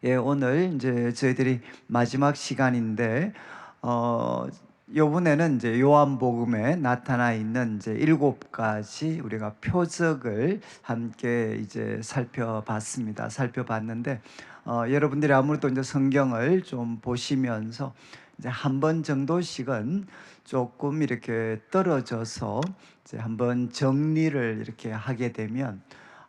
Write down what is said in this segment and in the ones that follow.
예, 오늘 이제 저희들이 마지막 시간인데, 어, 요번에는 이제 요한복음에 나타나 있는 이제 7가지 우리가 표적을 함께 이제 살펴봤는데, 여러분들이 아무래도 이제 성경을 좀 보시면서 이제 한 번 정도씩은 조금 이렇게 떨어져서 이제 한번 정리를 이렇게 하게 되면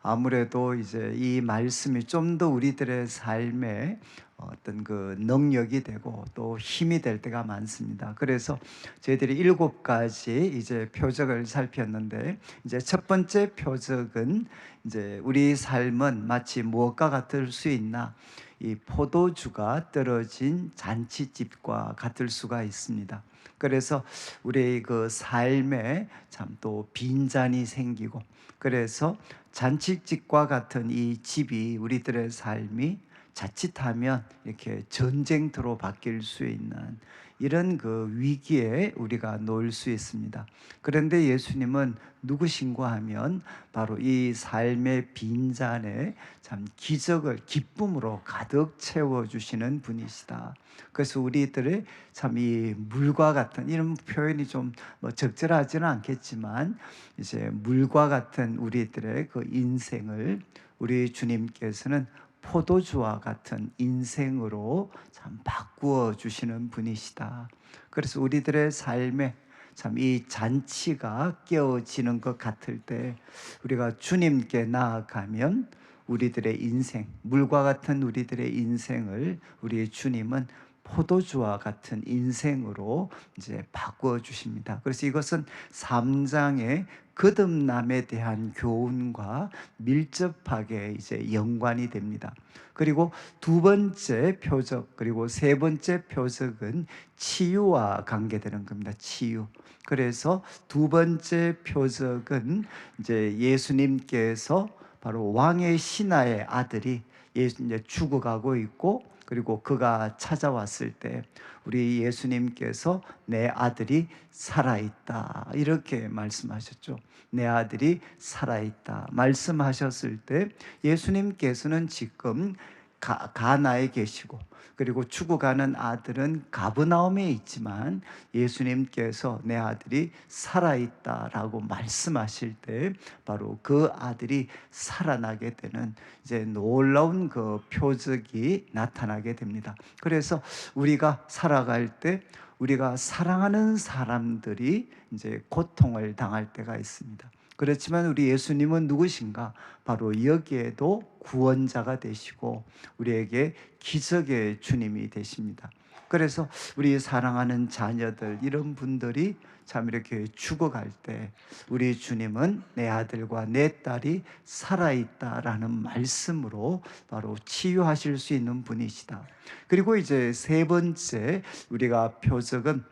아무래도 이제 이 말씀이 좀 더 우리들의 삶에 어떤 그 능력이 되고 또 힘이 될 때가 많습니다. 그래서 저희들이 7가지 이제 표적을 살폈는데, 이제 첫 번째 표적은 이제 우리 삶은 마치 무엇과 같을 수 있나? 이 포도주가 떨어진 잔치집과 같을 수가 있습니다. 그래서 우리 그 삶에 참 또 빈잔이 생기고, 그래서 잔치집과 같은 이 집이 우리들의 삶이 자칫하면 이렇게 전쟁터로 바뀔 수 있는 이런 그 위기에 우리가 놓일 수 있습니다. 그런데 예수님은 누구신가 하면 바로 이 삶의 빈잔에 참 기적을 기쁨으로 가득 채워주시는 분이시다. 그래서 우리들의 참 이 물과 같은, 이런 표현이 좀 뭐 적절하지는 않겠지만, 이제 물과 같은 우리들의 그 인생을 우리 주님께서는 포도주와 같은 인생으로 참 바꾸어 주시는 분이시다. 그래서 우리들의 삶에 참 이 잔치가 깨어지는 것 같을 때 우리가 주님께 나아가면 우리들의 인생, 물과 같은 우리들의 인생을 우리 주님은 포도주와 같은 인생으로 이제 바꾸어 주십니다. 그래서 이것은 3장의 거듭남에 대한 교훈과 밀접하게 이제 연관이 됩니다. 그리고 두 번째 표적, 그리고 세 번째 표적은 치유와 관계되는 겁니다. 치유. 그래서 두 번째 표적은 이제 예수님께서 바로 왕의 신하의 아들이 이제 죽어가고 있고, 그리고 그가 찾아왔을 때 우리 예수님께서 내 아들이 살아있다 이렇게 말씀하셨죠. 내 아들이 살아있다 말씀하셨을 때 예수님께서는 지금 가나에 계시고, 그리고 죽어가는 아들은 가브나움에 있지만 예수님께서 내 아들이 살아있다라고 말씀하실 때 바로 그 아들이 살아나게 되는 이제 놀라운 그 표적이 나타나게 됩니다. 그래서 우리가 살아갈 때 우리가 사랑하는 사람들이 이제 고통을 당할 때가 있습니다. 그렇지만 우리 예수님은 누구신가? 바로 여기에도 구원자가 되시고 우리에게 기적의 주님이 되십니다. 그래서 우리 사랑하는 자녀들, 이런 분들이 참 이렇게 죽어갈 때 우리 주님은 내 아들과 내 딸이 살아있다라는 말씀으로 바로 치유하실 수 있는 분이시다. 그리고 이제 세 번째 우리가 표적은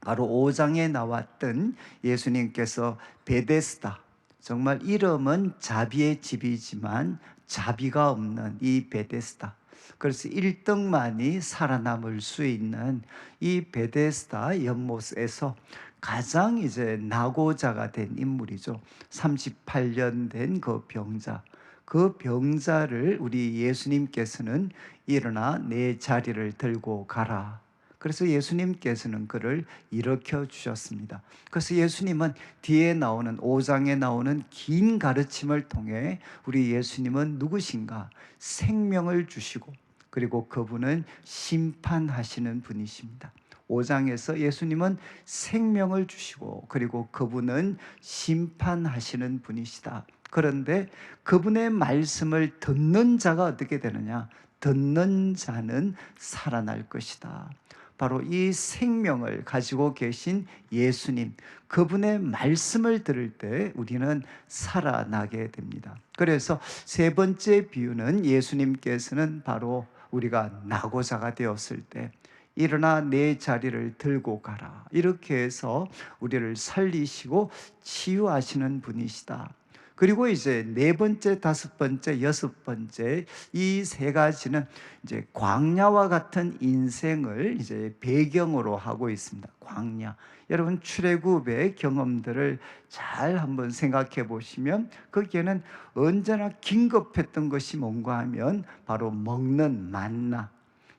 바로 5장에 나왔던 예수님께서 베데스다, 정말 이름은 자비의 집이지만 자비가 없는 이 베데스다, 그래서 1등만이 살아남을 수 있는 이 베데스다 연못에서 가장 이제 낙오자가 된 인물이죠. 38년 된 그 병자, 그 병자를 우리 예수님께서는 일어나 내 자리를 들고 가라, 그래서 예수님께서는 그를 일으켜 주셨습니다. 그래서 예수님은 뒤에 나오는 5장에 나오는 긴 가르침을 통해 우리 예수님은 누구신가? 생명을 주시고, 그리고 그분은 심판하시는 분이십니다. 5장에서 예수님은 생명을 주시고, 그리고 그분은 심판하시는 분이시다. 그런데 그분의 말씀을 듣는 자가 어떻게 되느냐? 듣는 자는 살아날 것이다. 바로 이 생명을 가지고 계신 예수님, 그분의 말씀을 들을 때 우리는 살아나게 됩니다. 그래서 세 번째 비유는 예수님께서는 바로 우리가 낙오자가 되었을 때 일어나 내 자리를 들고 가라, 이렇게 해서 우리를 살리시고 치유하시는 분이시다. 그리고 이제 네 번째, 다섯 번째, 여섯 번째 이 세 가지는 이제 광야와 같은 인생을 이제 배경으로 하고 있습니다. 광야. 여러분 출애굽의 경험들을 잘 한번 생각해 보시면 거기에는 언제나 긴급했던 것이 뭔가 하면 바로 먹는 만나,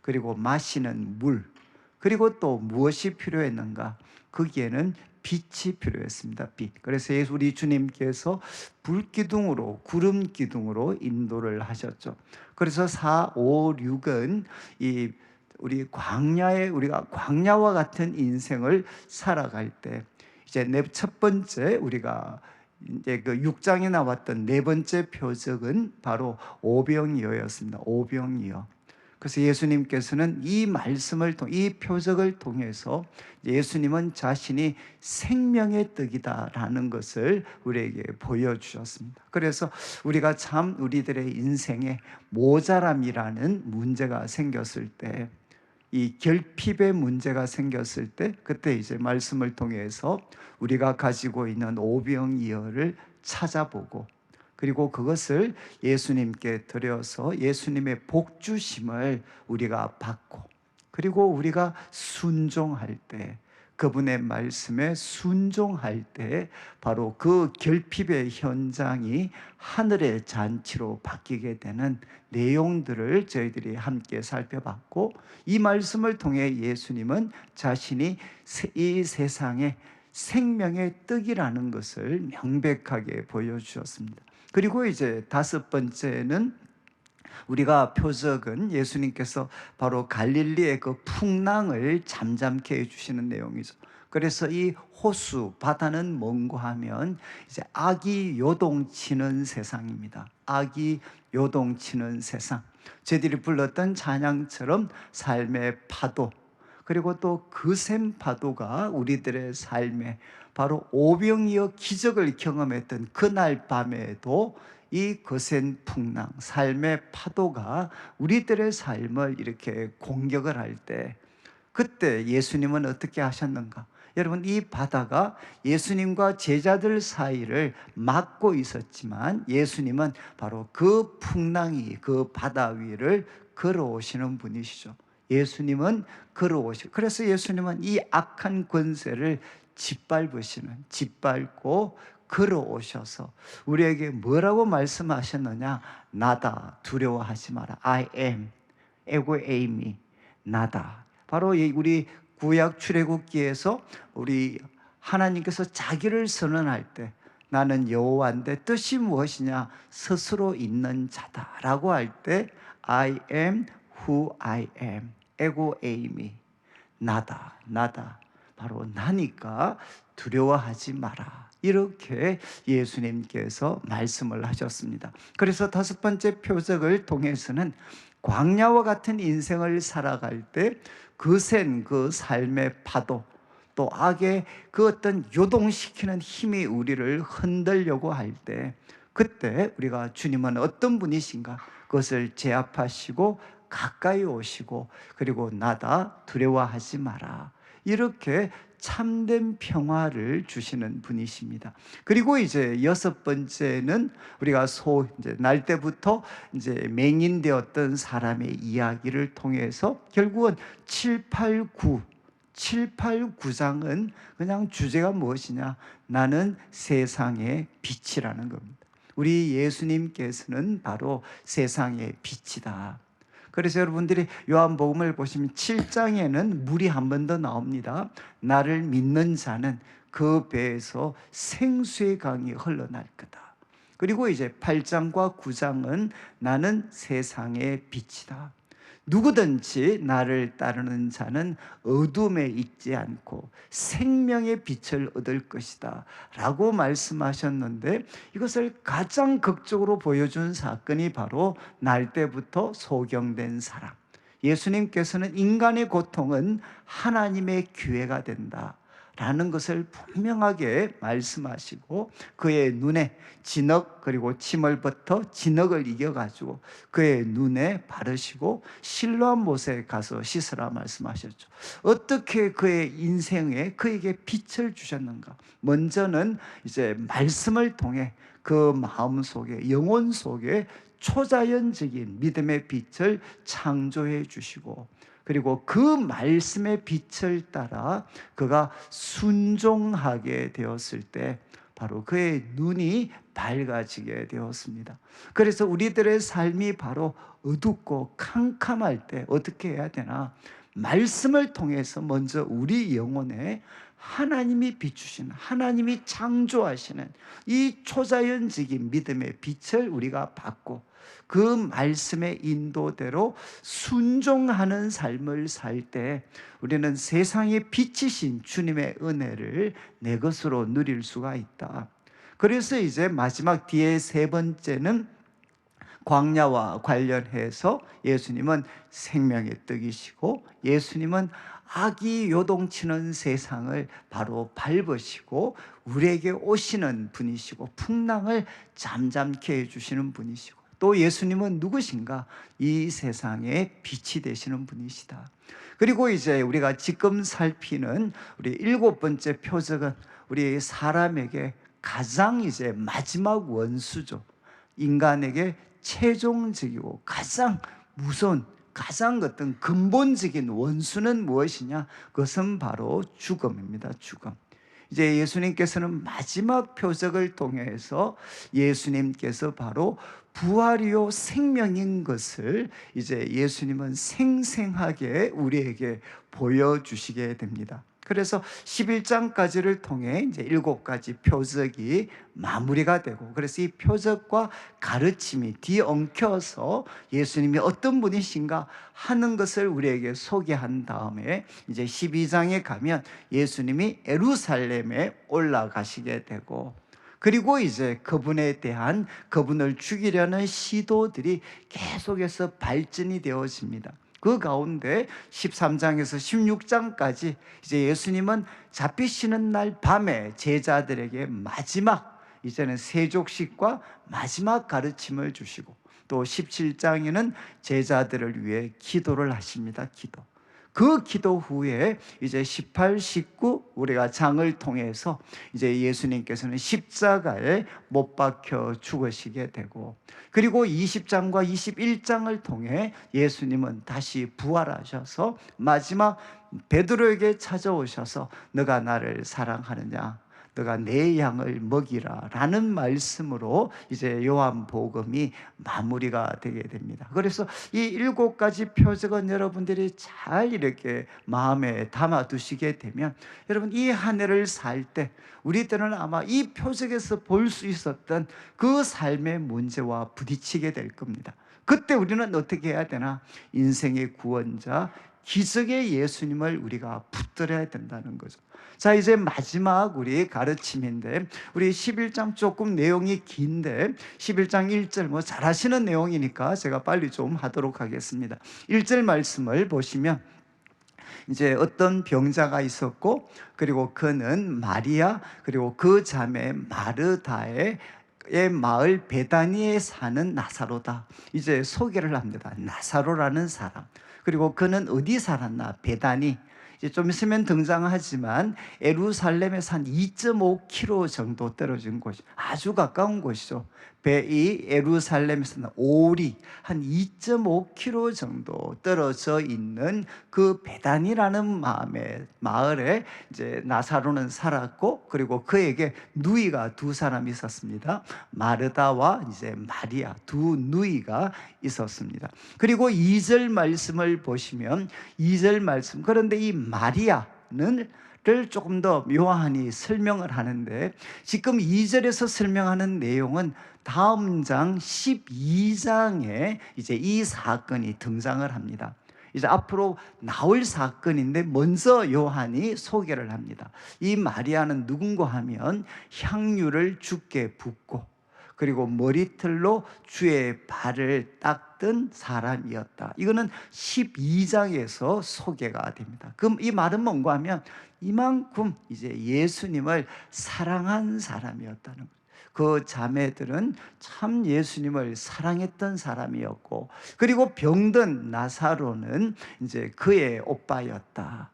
그리고 마시는 물, 그리고 또 무엇이 필요했는가? 거기에는 빛이 필요했습니다. 빛. 그래서 우리 주님께서 불기둥으로, 구름 기둥으로 인도를 하셨죠. 그래서 4, 5, 6은 이 우리 광야에, 우리가 광야와 같은 인생을 살아갈 때 이제 첫 번째 우리가 이제 그 6장에 나왔던 네 번째 표적은 바로 오병이어였습니다. 오병이어. 그래서 예수님께서는 이 말씀을 이 표적을 통해서 예수님은 자신이 생명의 떡이다라는 것을 우리에게 보여주셨습니다. 그래서 우리가 참 우리들의 인생에 모자람이라는 문제가 생겼을 때, 이 결핍의 문제가 생겼을 때, 그때 이제 말씀을 통해서 우리가 가지고 있는 오병이어를 찾아보고, 그리고 그것을 예수님께 드려서 예수님의 복주심을 우리가 받고, 그리고 우리가 순종할 때, 그분의 말씀에 순종할 때 바로 그 결핍의 현장이 하늘의 잔치로 바뀌게 되는 내용들을 저희들이 함께 살펴봤고, 이 말씀을 통해 예수님은 자신이 이 세상에 생명의 떡이라는 것을 명백하게 보여주셨습니다. 그리고 이제 다섯 번째는 우리가 표적은 예수님께서 바로 갈릴리의 그 풍랑을 잠잠케 해주시는 내용이죠. 그래서 이 호수, 바다는 뭔고 하면 이제 악이 요동치는 세상입니다. 악이 요동치는 세상. 저희들이 불렀던 찬양처럼 삶의 파도, 그리고 또 거센 파도가 우리들의 삶에 바로 오병이어 기적을 경험했던 그날 밤에도 이 거센 풍랑, 삶의 파도가 우리들의 삶을 이렇게 공격을 할 때, 그때 예수님은 어떻게 하셨는가? 여러분, 이 바다가 예수님과 제자들 사이를 막고 있었지만 예수님은 바로 그 풍랑이 그 바다 위를 걸어오시는 분이시죠. 예수님은 걸어오시고, 그래서 예수님은 이 악한 권세를 짓밟고 걸어오셔서 우리에게 뭐라고 말씀하셨느냐? 나다, 두려워하지 마라. I am, 에고 에이미, 나다. 바로 우리 구약 출애굽기에서 우리 하나님께서 자기를 선언할 때 나는 여호와인데 뜻이 무엇이냐? 스스로 있는 자다라고 할 때 I am who I am, 에고 에이미, 나다, 나다. 바로 나니까 두려워하지 마라. 이렇게 예수님께서 말씀을 하셨습니다. 그래서 다섯 번째 표적을 통해서는 광야와 같은 인생을 살아갈 때 거센 그 삶의 파도, 또 악의 그 어떤 요동시키는 힘이 우리를 흔들려고 할 때, 그때 우리가 주님은 어떤 분이신가? 그것을 제압하시고 가까이 오시고, 그리고 나다, 두려워하지 마라. 이렇게 참된 평화를 주시는 분이십니다. 그리고 이제 여섯 번째는 우리가 이제 날 때부터 이제 맹인되었던 사람의 이야기를 통해서 결국은 7, 8, 9장은 그냥 주제가 무엇이냐? 나는 세상의 빛이라는 겁니다. 우리 예수님께서는 바로 세상의 빛이다. 그래서 여러분들이 요한복음을 보시면 7장에는 물이 한 번 더 나옵니다. 나를 믿는 자는 그 배에서 생수의 강이 흘러날 거다. 그리고 이제 8장과 9장은 나는 세상의 빛이다. 누구든지 나를 따르는 자는 어둠에 있지 않고 생명의 빛을 얻을 것이다 라고 말씀하셨는데, 이것을 가장 극적으로 보여준 사건이 바로 날 때부터 소경된 사람. 예수님께서는 인간의 고통은 하나님의 기회가 된다 라는 것을 분명하게 말씀하시고, 그의 눈에 진흙 그리고 침을부터 진흙을 이겨가지고 그의 눈에 바르시고 실로암 못에 가서 씻으라 말씀하셨죠. 어떻게 그의 인생에 그에게 빛을 주셨는가? 먼저는 이제 말씀을 통해 그 마음 속에, 영혼 속에 초자연적인 믿음의 빛을 창조해 주시고, 그리고 그 말씀의 빛을 따라 그가 순종하게 되었을 때 바로 그의 눈이 밝아지게 되었습니다. 그래서 우리들의 삶이 바로 어둡고 캄캄할 때 어떻게 해야 되나? 말씀을 통해서 먼저 우리 영혼에 하나님이 비추신, 하나님이 창조하시는 이 초자연적인 믿음의 빛을 우리가 받고 그 말씀의 인도대로 순종하는 삶을 살 때 우리는 세상에 비치신 주님의 은혜를 내 것으로 누릴 수가 있다. 그래서 이제 마지막 뒤에 세 번째는 광야와 관련해서 예수님은 생명의 떡이시고, 예수님은 악이 요동치는 세상을 바로 밟으시고 우리에게 오시는 분이시고 풍랑을 잠잠케 해주시는 분이시고, 또 예수님은 누구신가? 이 세상의 빛이 되시는 분이시다. 그리고 이제 우리가 지금 살피는 우리 일곱 번째 표적은 우리 사람에게 가장 이제 마지막 원수죠. 인간에게 최종적이고 가장 무서운, 가장 어떤 근본적인 원수는 무엇이냐? 그것은 바로 죽음입니다. 죽음. 이제 예수님께서는 마지막 표적을 통해서 예수님께서 바로 부활이요 생명인 것을 이제 예수님은 생생하게 우리에게 보여주시게 됩니다. 그래서 11장까지를 통해 이제 7가지 표적이 마무리가 되고, 그래서 이 표적과 가르침이 뒤엉켜서 예수님이 어떤 분이신가 하는 것을 우리에게 소개한 다음에 이제 12장에 가면 예수님이 예루살렘에 올라가시게 되고, 그리고 이제 그분에 대한, 그분을 죽이려는 시도들이 계속해서 발전이 되어집니다. 그 가운데 13장에서 16장까지 이제 예수님은 잡히시는 날 밤에 제자들에게 마지막, 이제는 세족식과 마지막 가르침을 주시고, 또 17장에는 제자들을 위해 기도를 하십니다. 기도. 그 기도 후에 이제 18, 19 우리가 장을 통해서 이제 예수님께서는 십자가에 못 박혀 죽으시게 되고, 그리고 20장과 21장을 통해 예수님은 다시 부활하셔서 마지막 베드로에게 찾아오셔서 너가 나를 사랑하느냐? 너가 내 양을 먹이라 라는 말씀으로 이제 요한복음이 마무리가 되게 됩니다. 그래서 이 7가지 표적은 여러분들이 잘 이렇게 마음에 담아 두시게 되면 여러분 이 한 해를 살 때 우리들은 아마 이 표적에서 볼 수 있었던 그 삶의 문제와 부딪히게 될 겁니다. 그때 우리는 어떻게 해야 되나? 인생의 구원자, 기적의 예수님을 우리가 붙들어야 된다는 거죠. 자, 이제 마지막 우리 가르침인데, 우리 11장 조금 내용이 긴데 11장 1절 뭐 잘 아시는 내용이니까 제가 빨리 좀 하도록 하겠습니다. 1절 말씀을 보시면 이제 어떤 병자가 있었고, 그리고 그는 마리아 그리고 그 자매 마르다의 마을 베다니에 사는 나사로다. 이제 소개를 합니다. 나사로라는 사람. 그리고 그는 어디 살았나? 베다니. 이제 좀 있으면 등장하지만 예루살렘에서 한 2.5km 정도 떨어진 곳, 아주 가까운 곳이죠. 이 예루살렘에서는 오리 한 2.5km 정도 떨어져 있는 그 베단이라는 마을에 이제 나사로는 살았고, 그리고 그에게 누이가 두 사람이 있었습니다. 마르다와 이제 마리아, 두 누이가 있었습니다. 그리고 2절 말씀을 보시면 2절 말씀, 그런데 이 마리아는 를 조금 더 요한이 설명을 하는데, 지금 2절에서 설명하는 내용은 다음 장 12장에 이제 이 사건이 등장을 합니다. 이제 앞으로 나올 사건인데 먼저 요한이 소개를 합니다. 이 마리아는 누군가 하면 향유를 주께 붓고 그리고 머리털로 주의 발을 닦던 사람이었다. 이거는 12장에서 소개가 됩니다. 그럼 이 말은 뭔가 하면 이만큼 이제 예수님을 사랑한 사람이었다는 거예요. 그 자매들은 참 예수님을 사랑했던 사람이었고, 그리고 병든 나사로는 이제 그의 오빠였다.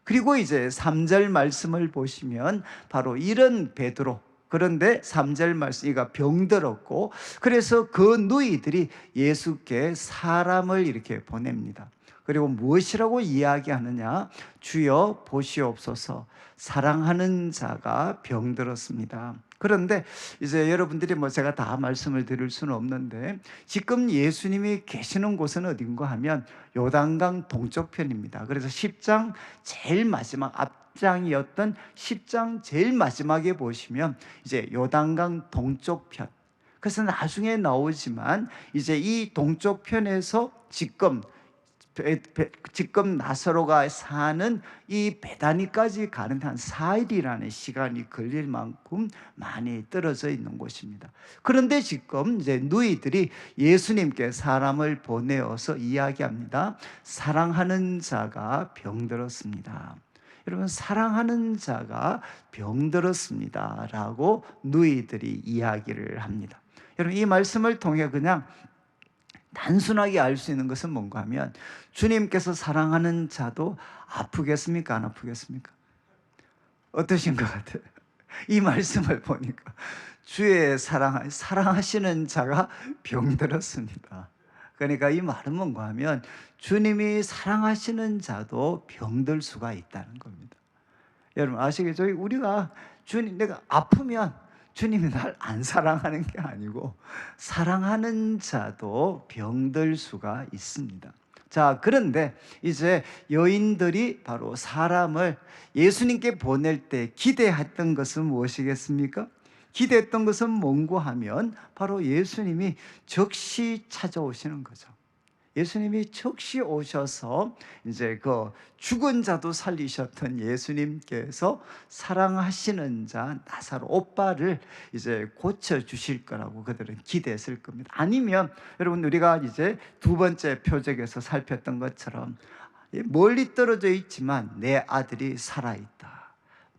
그리고 이제 3절 말씀을 보시면 바로 이런 베드로, 그런데 3절 말씀, 이가 병들었고, 그래서 그 누이들이 예수께 사람을 이렇게 보냅니다. 그리고 무엇이라고 이야기하느냐? 주여 보시옵소서, 사랑하는 자가 병들었습니다. 그런데 이제 여러분들이 제가 다 말씀을 드릴 수는 없는데, 지금 예수님이 계시는 곳은 어딘가 하면 요단강 동쪽편입니다. 그래서 10장 제일 마지막 앞장이었던 10장 제일 마지막에 보시면 이제 요단강 동쪽편, 그래서 나중에 나오지만 이제 이 동쪽편에서 지금 나사로가 사는 이 베다니까지 가는 한 4일이라는 시간이 걸릴 만큼 많이 떨어져 있는 곳입니다. 그런데 지금 이제 누이들이 예수님께 사람을 보내어서 이야기합니다. 사랑하는 자가 병들었습니다. 여러분, 사랑하는 자가 병들었습니다 라고 누이들이 이야기를 합니다. 여러분, 이 말씀을 통해 그냥 단순하게 알 수 있는 것은 뭔가 하면, 주님께서 사랑하는 자도 아프겠습니까? 안 아프겠습니까? 어떠신 것 같아요? 이 말씀을 보니까 주의 사랑하시는 자가 병들었습니다. 그러니까 이 말은 뭔가 하면 주님이 사랑하시는 자도 병들 수가 있다는 겁니다. 여러분 아시겠죠? 우리가 내가 아프면 주님이 날 안 사랑하는 게 아니고 사랑하는 자도 병들 수가 있습니다. 자, 그런데 이제 여인들이 바로 사람을 예수님께 보낼 때 기대했던 것은 무엇이겠습니까? 기대했던 것은 뭔고 하면 바로 예수님이 즉시 찾아오시는 거죠. 예수님이 즉시 오셔서 이제 그 죽은 자도 살리셨던 예수님께서 사랑하시는 자 나사로 오빠를 이제 고쳐 주실 거라고 그들은 기대했을 겁니다. 아니면 여러분, 우리가 이제 두 번째 표적에서 살폈던 것처럼 멀리 떨어져 있지만 내 아들이 살아있다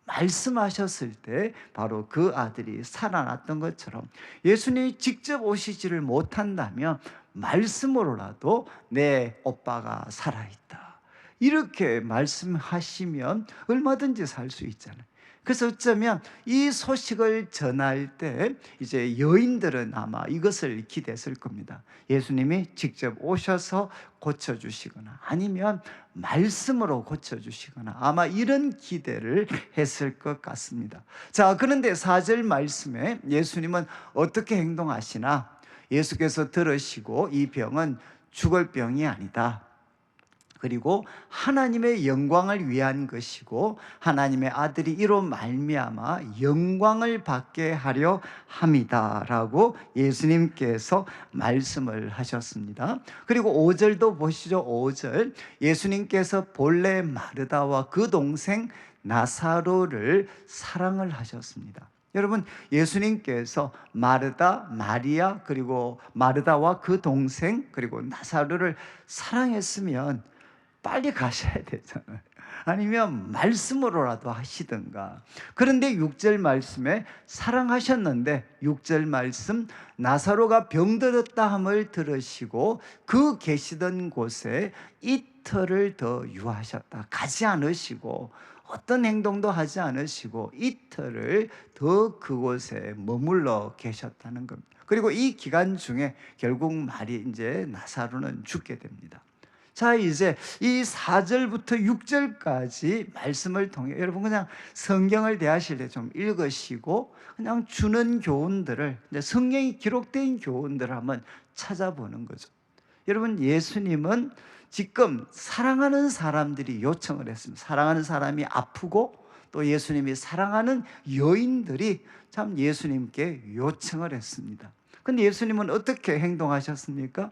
말씀하셨을 때 바로 그 아들이 살아났던 것처럼, 예수님이 직접 오시지를 못한다면 말씀으로라도 내 오빠가 살아있다 이렇게 말씀하시면 얼마든지 살 수 있잖아요. 그래서 어쩌면 이 소식을 전할 때 이제 여인들은 아마 이것을 기대했을 겁니다. 예수님이 직접 오셔서 고쳐주시거나 아니면 말씀으로 고쳐주시거나 아마 이런 기대를 했을 것 같습니다. 자, 그런데 4절 말씀에 예수님은 어떻게 행동하시나? 예수께서 들으시고 이 병은 죽을 병이 아니다, 그리고 하나님의 영광을 위한 것이고 하나님의 아들이 이로 말미암아 영광을 받게 하려 함이다라고 예수님께서 말씀을 하셨습니다. 그리고 5절도 보시죠. 5절, 예수님께서 본래 마르다와 그 동생 나사로를 사랑을 하셨습니다. 여러분, 예수님께서 마르다, 마리아, 그리고 마르다와 그 동생, 그리고 나사로를 사랑했으면 빨리 가셔야 되잖아요. 아니면 말씀으로라도 하시든가. 그런데 6절 말씀에 사랑하셨는데 6절 말씀, 나사로가 병들었다 함을 들으시고 그 계시던 곳에 이틀을 더 유하셨다. 가지 않으시고 어떤 행동도 하지 않으시고 이틀을 더 그곳에 머물러 계셨다는 겁니다. 그리고 이 기간 중에 결국 이제 나사로는 죽게 됩니다. 자, 이제 이 4절부터 6절까지 말씀을 통해 여러분 그냥 성경을 대하실 때 좀 읽으시고 그냥 주는 교훈들을, 성경이 기록된 교훈들을 한번 찾아보는 거죠. 여러분, 예수님은 지금 사랑하는 사람들이 요청을 했습니다. 사랑하는 사람이 아프고 또 예수님이 사랑하는 여인들이 참 예수님께 요청을 했습니다. 근데 예수님은 어떻게 행동하셨습니까?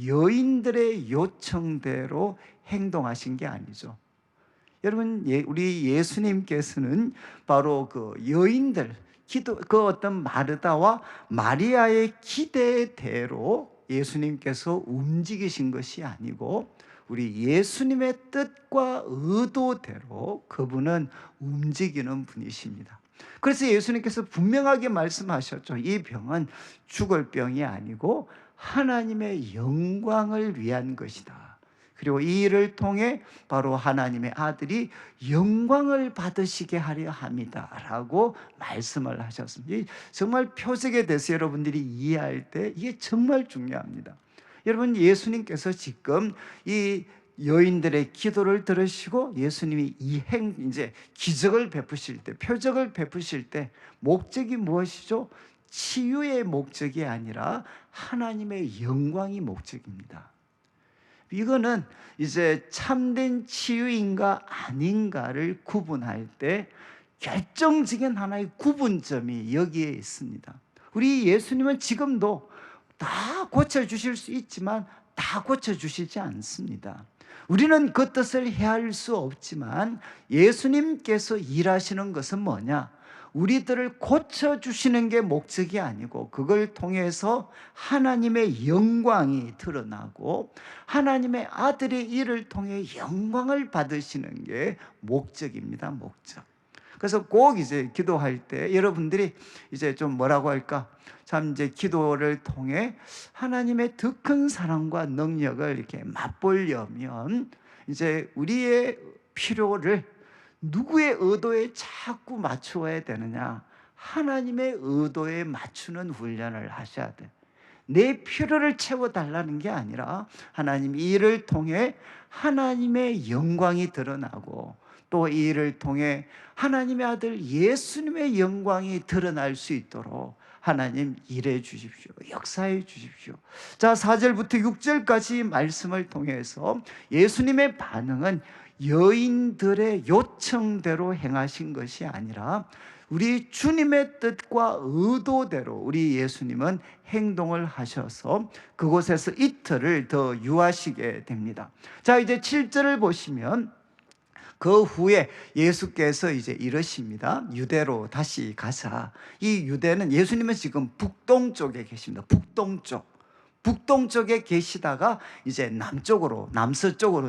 여인들의 요청대로 행동하신 게 아니죠. 여러분, 우리 예수님께서는 바로 그 여인들, 그 어떤 마르다와 마리아의 기대대로 예수님께서 움직이신 것이 아니고 우리 예수님의 뜻과 의도대로 그분은 움직이는 분이십니다. 그래서 예수님께서 분명하게 말씀하셨죠. 이 병은 죽을 병이 아니고 하나님의 영광을 위한 것이다. 그리고 이 일을 통해 바로 하나님의 아들이 영광을 받으시게 하려 합니다 라고 말씀을 하셨습니다. 정말 표적에 대해서 여러분들이 이해할 때 이게 정말 중요합니다. 여러분, 예수님께서 지금 이 여인들의 기도를 들으시고 예수님이 이제 기적을 베푸실 때, 표적을 베푸실 때 목적이 무엇이죠? 치유의 목적이 아니라 하나님의 영광이 목적입니다. 이거는 이제 참된 치유인가 아닌가를 구분할 때 결정적인 하나의 구분점이 여기에 있습니다. 우리 예수님은 지금도 다 고쳐주실 수 있지만 다 고쳐주시지 않습니다. 우리는 그 뜻을 헤아릴 수 없지만 예수님께서 일하시는 것은 뭐냐? 우리들을 고쳐주시는 게 목적이 아니고 그걸 통해서 하나님의 영광이 드러나고 하나님의 아들의 일을 통해 영광을 받으시는 게 목적입니다. 목적. 그래서 꼭 이제 기도할 때 여러분들이 이제 좀 뭐라고 할까? 참 이제 기도를 통해 하나님의 더 큰 사랑과 능력을 이렇게 맛보려면 이제 우리의 필요를 누구의 의도에 자꾸 맞추어야 되느냐? 하나님의 의도에 맞추는 훈련을 하셔야 돼. 내 필요를 채워달라는 게 아니라 하나님 이 일을 통해 하나님의 영광이 드러나고 또 이 일을 통해 하나님의 아들 예수님의 영광이 드러날 수 있도록 하나님 일해 주십시오. 역사해 주십시오. 자, 4절부터 6절까지 말씀을 통해서 예수님의 반응은 여인들의 요청대로 행하신 것이 아니라 우리 주님의 뜻과 의도대로 우리 예수님은 행동을 하셔서 그곳에서 이틀을 더 유하시게 됩니다. 자, 이제 7절을 보시면 그 후에 예수께서 이제 이러십니다. 유대로 다시 가자. 이 유대는 예수님은 지금 북동쪽에 계십니다. 북동쪽에 계시다가 이제 남서쪽으로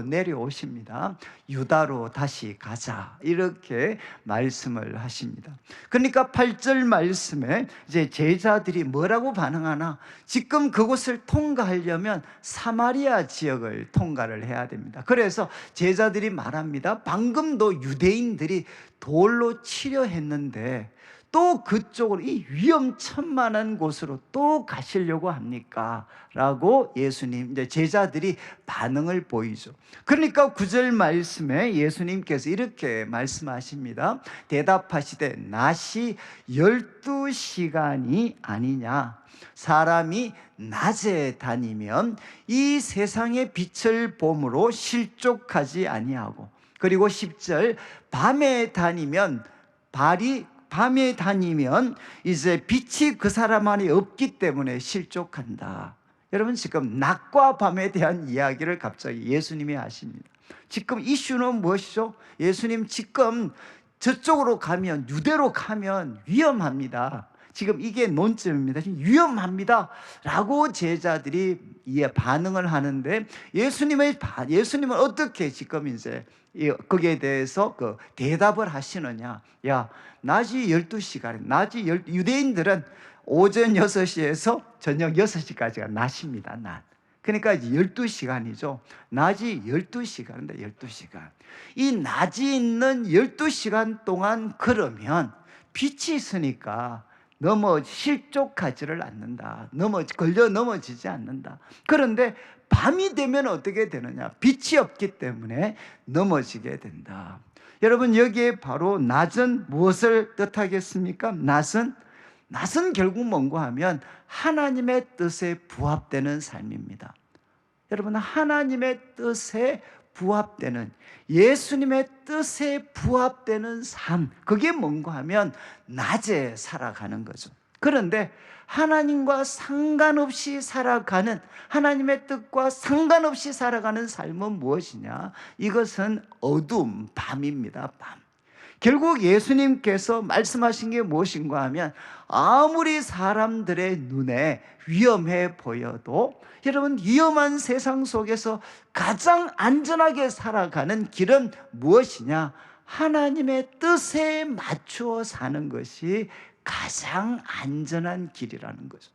내려오십니다. 유다로 다시 가자 이렇게 말씀을 하십니다. 그러니까 8절 말씀에 이제 제자들이 뭐라고 반응하나? 지금 그곳을 통과하려면 사마리아 지역을 통과를 해야 됩니다. 그래서 제자들이 말합니다. 방금도 유대인들이 돌로 치려 했는데 또 그쪽으로 이 위험천만한 곳으로 또 가시려고 합니까? 라고 예수님, 이제 제자들이 반응을 보이죠. 그러니까 9절 말씀에 예수님께서 이렇게 말씀하십니다. 대답하시되 낮이 12시간이 아니냐? 사람이 낮에 다니면 이 세상의 빛을 봄으로 실족하지 아니하고, 그리고 10절 밤에 다니면 이제 빛이 그 사람 안에 없기 때문에 실족한다. 여러분, 지금 낮과 밤에 대한 이야기를 갑자기 예수님이 하십니다. 지금 이슈는 무엇이죠? 예수님 지금 저쪽으로 가면, 유대로 가면 위험합니다. 지금 이게 논점입니다. 지금 위험합니다 라고 제자들이 반응을 하는데 예수님은 어떻게 지금 이제 거기에 대해서 그 대답을 하시느냐? 야, 낮이 12시간, 유대인들은 오전 6시에서 저녁 6시까지가 낮입니다. 낮. 그러니까 12시간이죠. 낮이 12시간인데 12시간. 이 낮이 있는 12시간 동안 걸으면 빛이 있으니까 실족하지를 않는다. 걸려 넘어지지 않는다. 그런데 밤이 되면 어떻게 되느냐? 빛이 없기 때문에 넘어지게 된다. 여러분, 여기에 바로 낮은 무엇을 뜻하겠습니까? 낮은 결국 뭔가 하면 하나님의 뜻에 부합되는 삶입니다. 여러분, 하나님의 뜻에 부합되는, 예수님의 뜻에 부합되는 삶, 그게 뭔가 하면 낮에 살아가는 거죠. 그런데 하나님과 상관없이 살아가는, 하나님의 뜻과 상관없이 살아가는 삶은 무엇이냐? 이것은 어둠, 밤입니다. 밤. 결국 예수님께서 말씀하신 게 무엇인가 하면 아무리 사람들의 눈에 위험해 보여도 여러분, 위험한 세상 속에서 가장 안전하게 살아가는 길은 무엇이냐? 하나님의 뜻에 맞추어 사는 것이 가장 안전한 길이라는 거죠.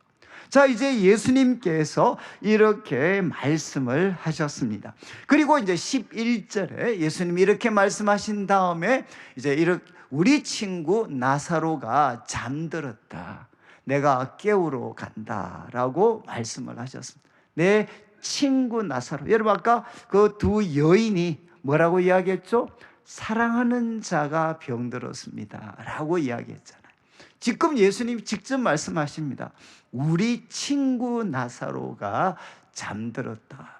자, 이제 예수님께서 이렇게 말씀을 하셨습니다. 그리고 이제 11절에 예수님이 이렇게 말씀하신 다음에 이제 이렇게 우리 친구 나사로가 잠들었다. 내가 깨우러 간다라고 말씀을 하셨습니다. 내 친구 나사로. 여러분 아까 그 두 여인이 뭐라고 이야기했죠? 사랑하는 자가 병들었습니다 라고 이야기했잖아요. 지금 예수님이 직접 말씀하십니다. 우리 친구 나사로가 잠들었다.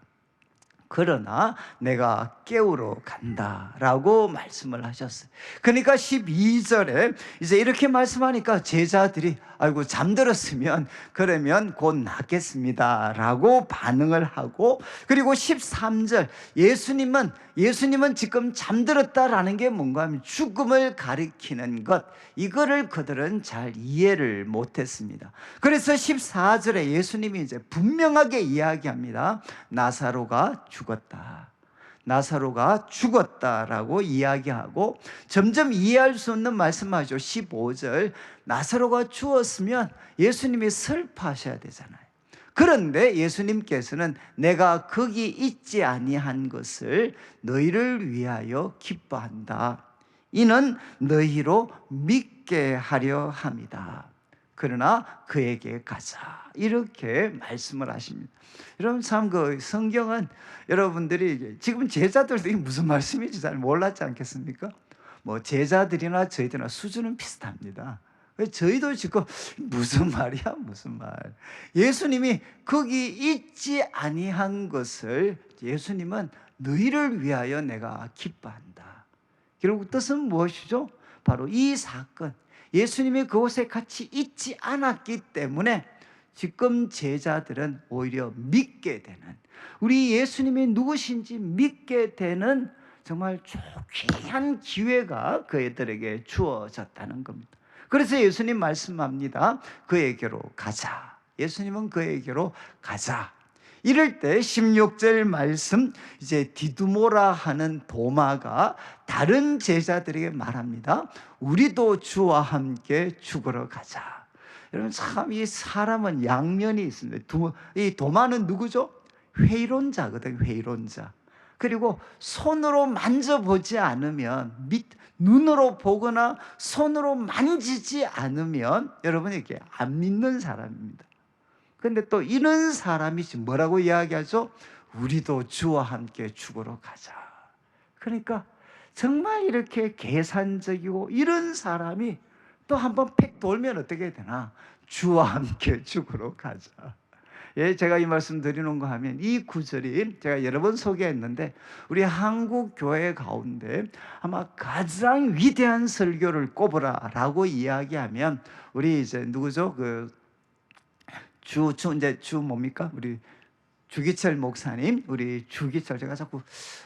그러나 내가 깨우러 간다라고 말씀을 하셨어요. 그러니까 12절에 이제 이렇게 말씀하니까 제자들이 아이고 잠들었으면 그러면 곧 낫겠습니다라고 반응을 하고, 그리고 13절 예수님은 지금 잠들었다라는 게 뭔가 하면 죽음을 가리키는 것, 이거를 그들은 잘 이해를 못했습니다. 그래서 14절에 예수님이 이제 분명하게 이야기합니다. 나사로가 죽었다. 나사로가 죽었다라고 이야기하고, 점점 이해할 수 없는 말씀하죠. 15절 나사로가 죽었으면 예수님이 슬퍼하셔야 되잖아요. 그런데 예수님께서는 내가 거기 있지 아니한 것을 너희를 위하여 기뻐한다. 이는 너희로 믿게 하려 함이다. 그러나 그에게 가자. 이렇게 말씀을 하십니다. 여러분 참 그 성경은 여러분들이 지금 제자들도 이게 무슨 말씀인지 잘 몰랐지 않겠습니까? 뭐 제자들이나 저희들이나 수준은 비슷합니다. 저희도 지금 무슨 말이야 무슨 말. 예수님이 거기 있지 아니한 것을 예수님은 너희를 위하여 내가 기뻐한다. 결국 뜻은 무엇이죠? 바로 이 사건, 예수님이 그곳에 같이 있지 않았기 때문에 지금 제자들은 오히려 믿게 되는, 우리 예수님이 누구신지 믿게 되는 정말 귀한 기회가 그들에게 주어졌다는 겁니다. 그래서 예수님 말씀합니다. 그에게로 가자. 예수님은 그에게로 가자. 이럴 때 16절 말씀, 이제 디두모라 하는 도마가 다른 제자들에게 말합니다. 우리도 주와 함께 죽으러 가자. 여러분 참 이 사람은 양면이 있습니다. 이 도마는 누구죠? 회의론자거든요. 회의론자. 그리고 손으로 만져보지 않으면, 눈으로 보거나 손으로 만지지 않으면 여러분 이렇게 안 믿는 사람입니다. 그런데 또 이런 사람이 지금 뭐라고 이야기하죠? 우리도 주와 함께 죽으러 가자. 그러니까 정말 이렇게 계산적이고 이런 사람이 또 한번 팩 돌면 어떻게 되나? 주와 함께 죽으러 가자. 예, 제가 이 말씀 드리는 거 하면 이 구절이 제가 여러 번 소개했는데, 우리 한국 교회 가운데 아마 가장 위대한 설교를 꼽으라라고 이야기하면 우리 이제 누구죠? 주 뭡니까? 우리 주기철 목사님, 우리 주기철, 제가 자꾸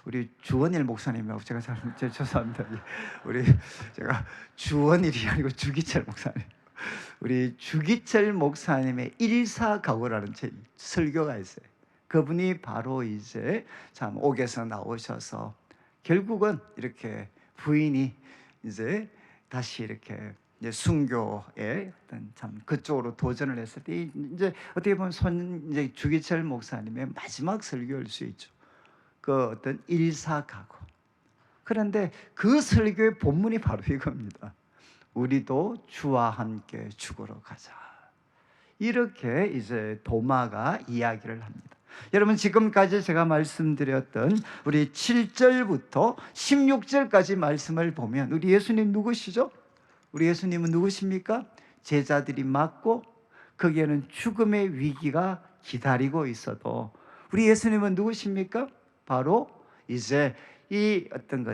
우리 주원일 목사님이라고 제가 죄송합니다. 제가 주원일이 아니고 주기철 목사님. 우리 주기철 목사님의 일사각오라는 설교가 있어요. 그분이 바로 이제 참 옥에서 나오셔서 결국은 이렇게 부인이 이제 다시 이렇게 이제 순교에 어떤 참 그쪽으로 도전을 했을 때 이제 어떻게 보면 이제 주기철 목사님의 마지막 설교일 수 있죠. 그 어떤 일사각오. 그런데 그 설교의 본문이 바로 이겁니다. 우리도 주와 함께 죽으러 가자. 이렇게 이제 도마가 이야기를 합니다. 여러분 지금까지 제가 말씀드렸던 우리 7절부터 16절까지 말씀을 보면 우리 예수님 누구시죠? 우리 예수님은 누구십니까? 제자들이 맞고 거기에는 죽음의 위기가 기다리고 있어도 우리 예수님은 누구십니까? 바로 이제 이 어떤 그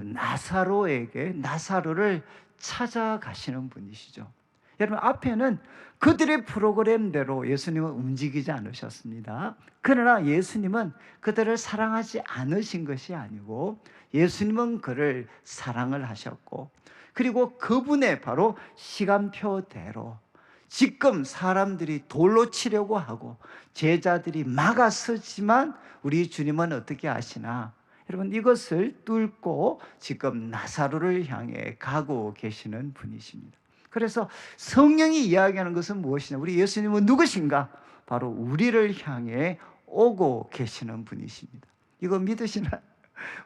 나사로를 찾아가시는 분이시죠. 여러분 앞에는 그들의 프로그램대로 예수님은 움직이지 않으셨습니다. 그러나 예수님은 그들을 사랑하지 않으신 것이 아니고 예수님은 그를 사랑을 하셨고, 그리고 그분의 바로 시간표대로 지금 사람들이 돌로 치려고 하고 제자들이 막아서지만 우리 주님은 어떻게 하시나? 여러분 이것을 뚫고 지금 나사로를 향해 가고 계시는 분이십니다. 그래서 성령이 이야기하는 것은 무엇이냐? 우리 예수님은 누구신가? 바로 우리를 향해 오고 계시는 분이십니다. 이거 믿으시나요?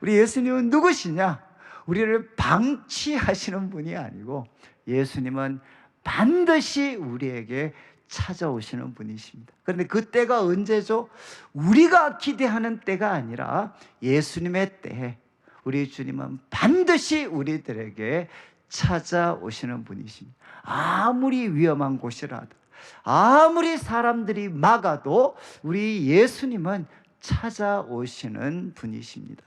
우리 예수님은 누구시냐? 우리를 방치하시는 분이 아니고 예수님은 반드시 우리에게 찾아오시는 분이십니다. 그런데 그 때가 언제죠? 우리가 기대하는 때가 아니라 예수님의 때에 우리 주님은 반드시 우리들에게 찾아오시는 분이십니다. 아무리 위험한 곳이라도, 아무리 사람들이 막아도 우리 예수님은 찾아오시는 분이십니다.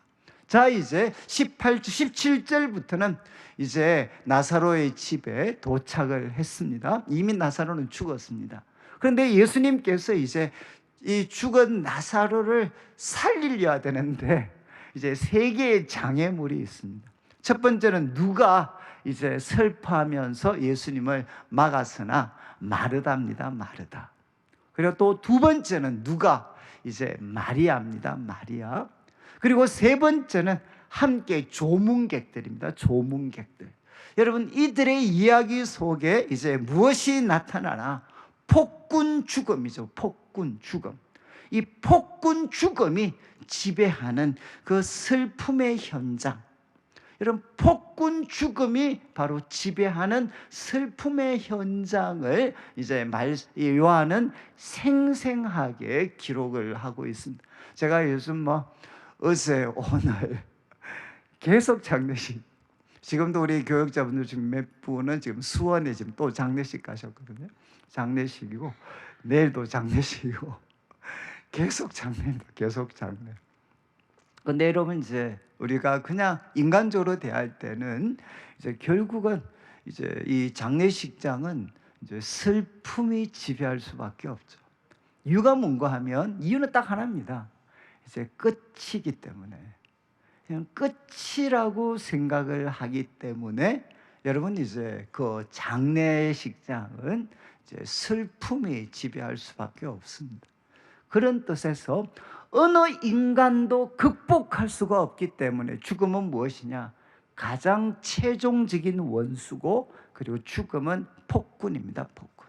자, 이제 17절부터는 이제 나사로의 집에 도착을 했습니다. 이미 나사로는 죽었습니다. 그런데 예수님께서 이제 이 죽은 나사로를 살리려야 되는데 이제 세 개의 장애물이 있습니다. 첫 번째는 누가 이제 슬퍼하면서 예수님을 막았으나 마르다입니다. 마르다. 그리고 또 두 번째는 누가 이제 마리아입니다. 마리아. 그리고 세 번째는 함께 조문객들입니다. 조문객들. 여러분, 이들의 이야기 속에 이제 무엇이 나타나나? 폭군 죽음이죠. 폭군 죽음. 이 폭군 죽음이 지배하는 그 슬픔의 현장. 여러분, 폭군 죽음이 바로 지배하는 슬픔의 현장을 이제 요한은 생생하게 기록을 하고 있습니다. 제가 요즘 어제 오늘 계속 장례식, 지금도 우리 교역자분들 지금 몇 분은 지금 수원에 지금 또 장례식 가셨거든요. 장례식이고 내일도 장례식이고 계속 장례입니다. 계속 장례. 근데 여러분, 이제 우리가 그냥 인간적으로 대할 때는 이제 결국은 이제 이 장례식장은 이제 슬픔이 지배할 수밖에 없죠. 이유가 뭔가 하면 이유는 딱 하나입니다. 이제 끝이기 때문에, 그냥 끝이라고 생각을 하기 때문에 여러분, 이제 그 장례식장은 이제 슬픔이 지배할 수밖에 없습니다. 그런 뜻에서 어느 인간도 극복할 수가 없기 때문에 죽음은 무엇이냐? 가장 최종적인 원수고, 그리고 죽음은 폭군입니다. 폭군.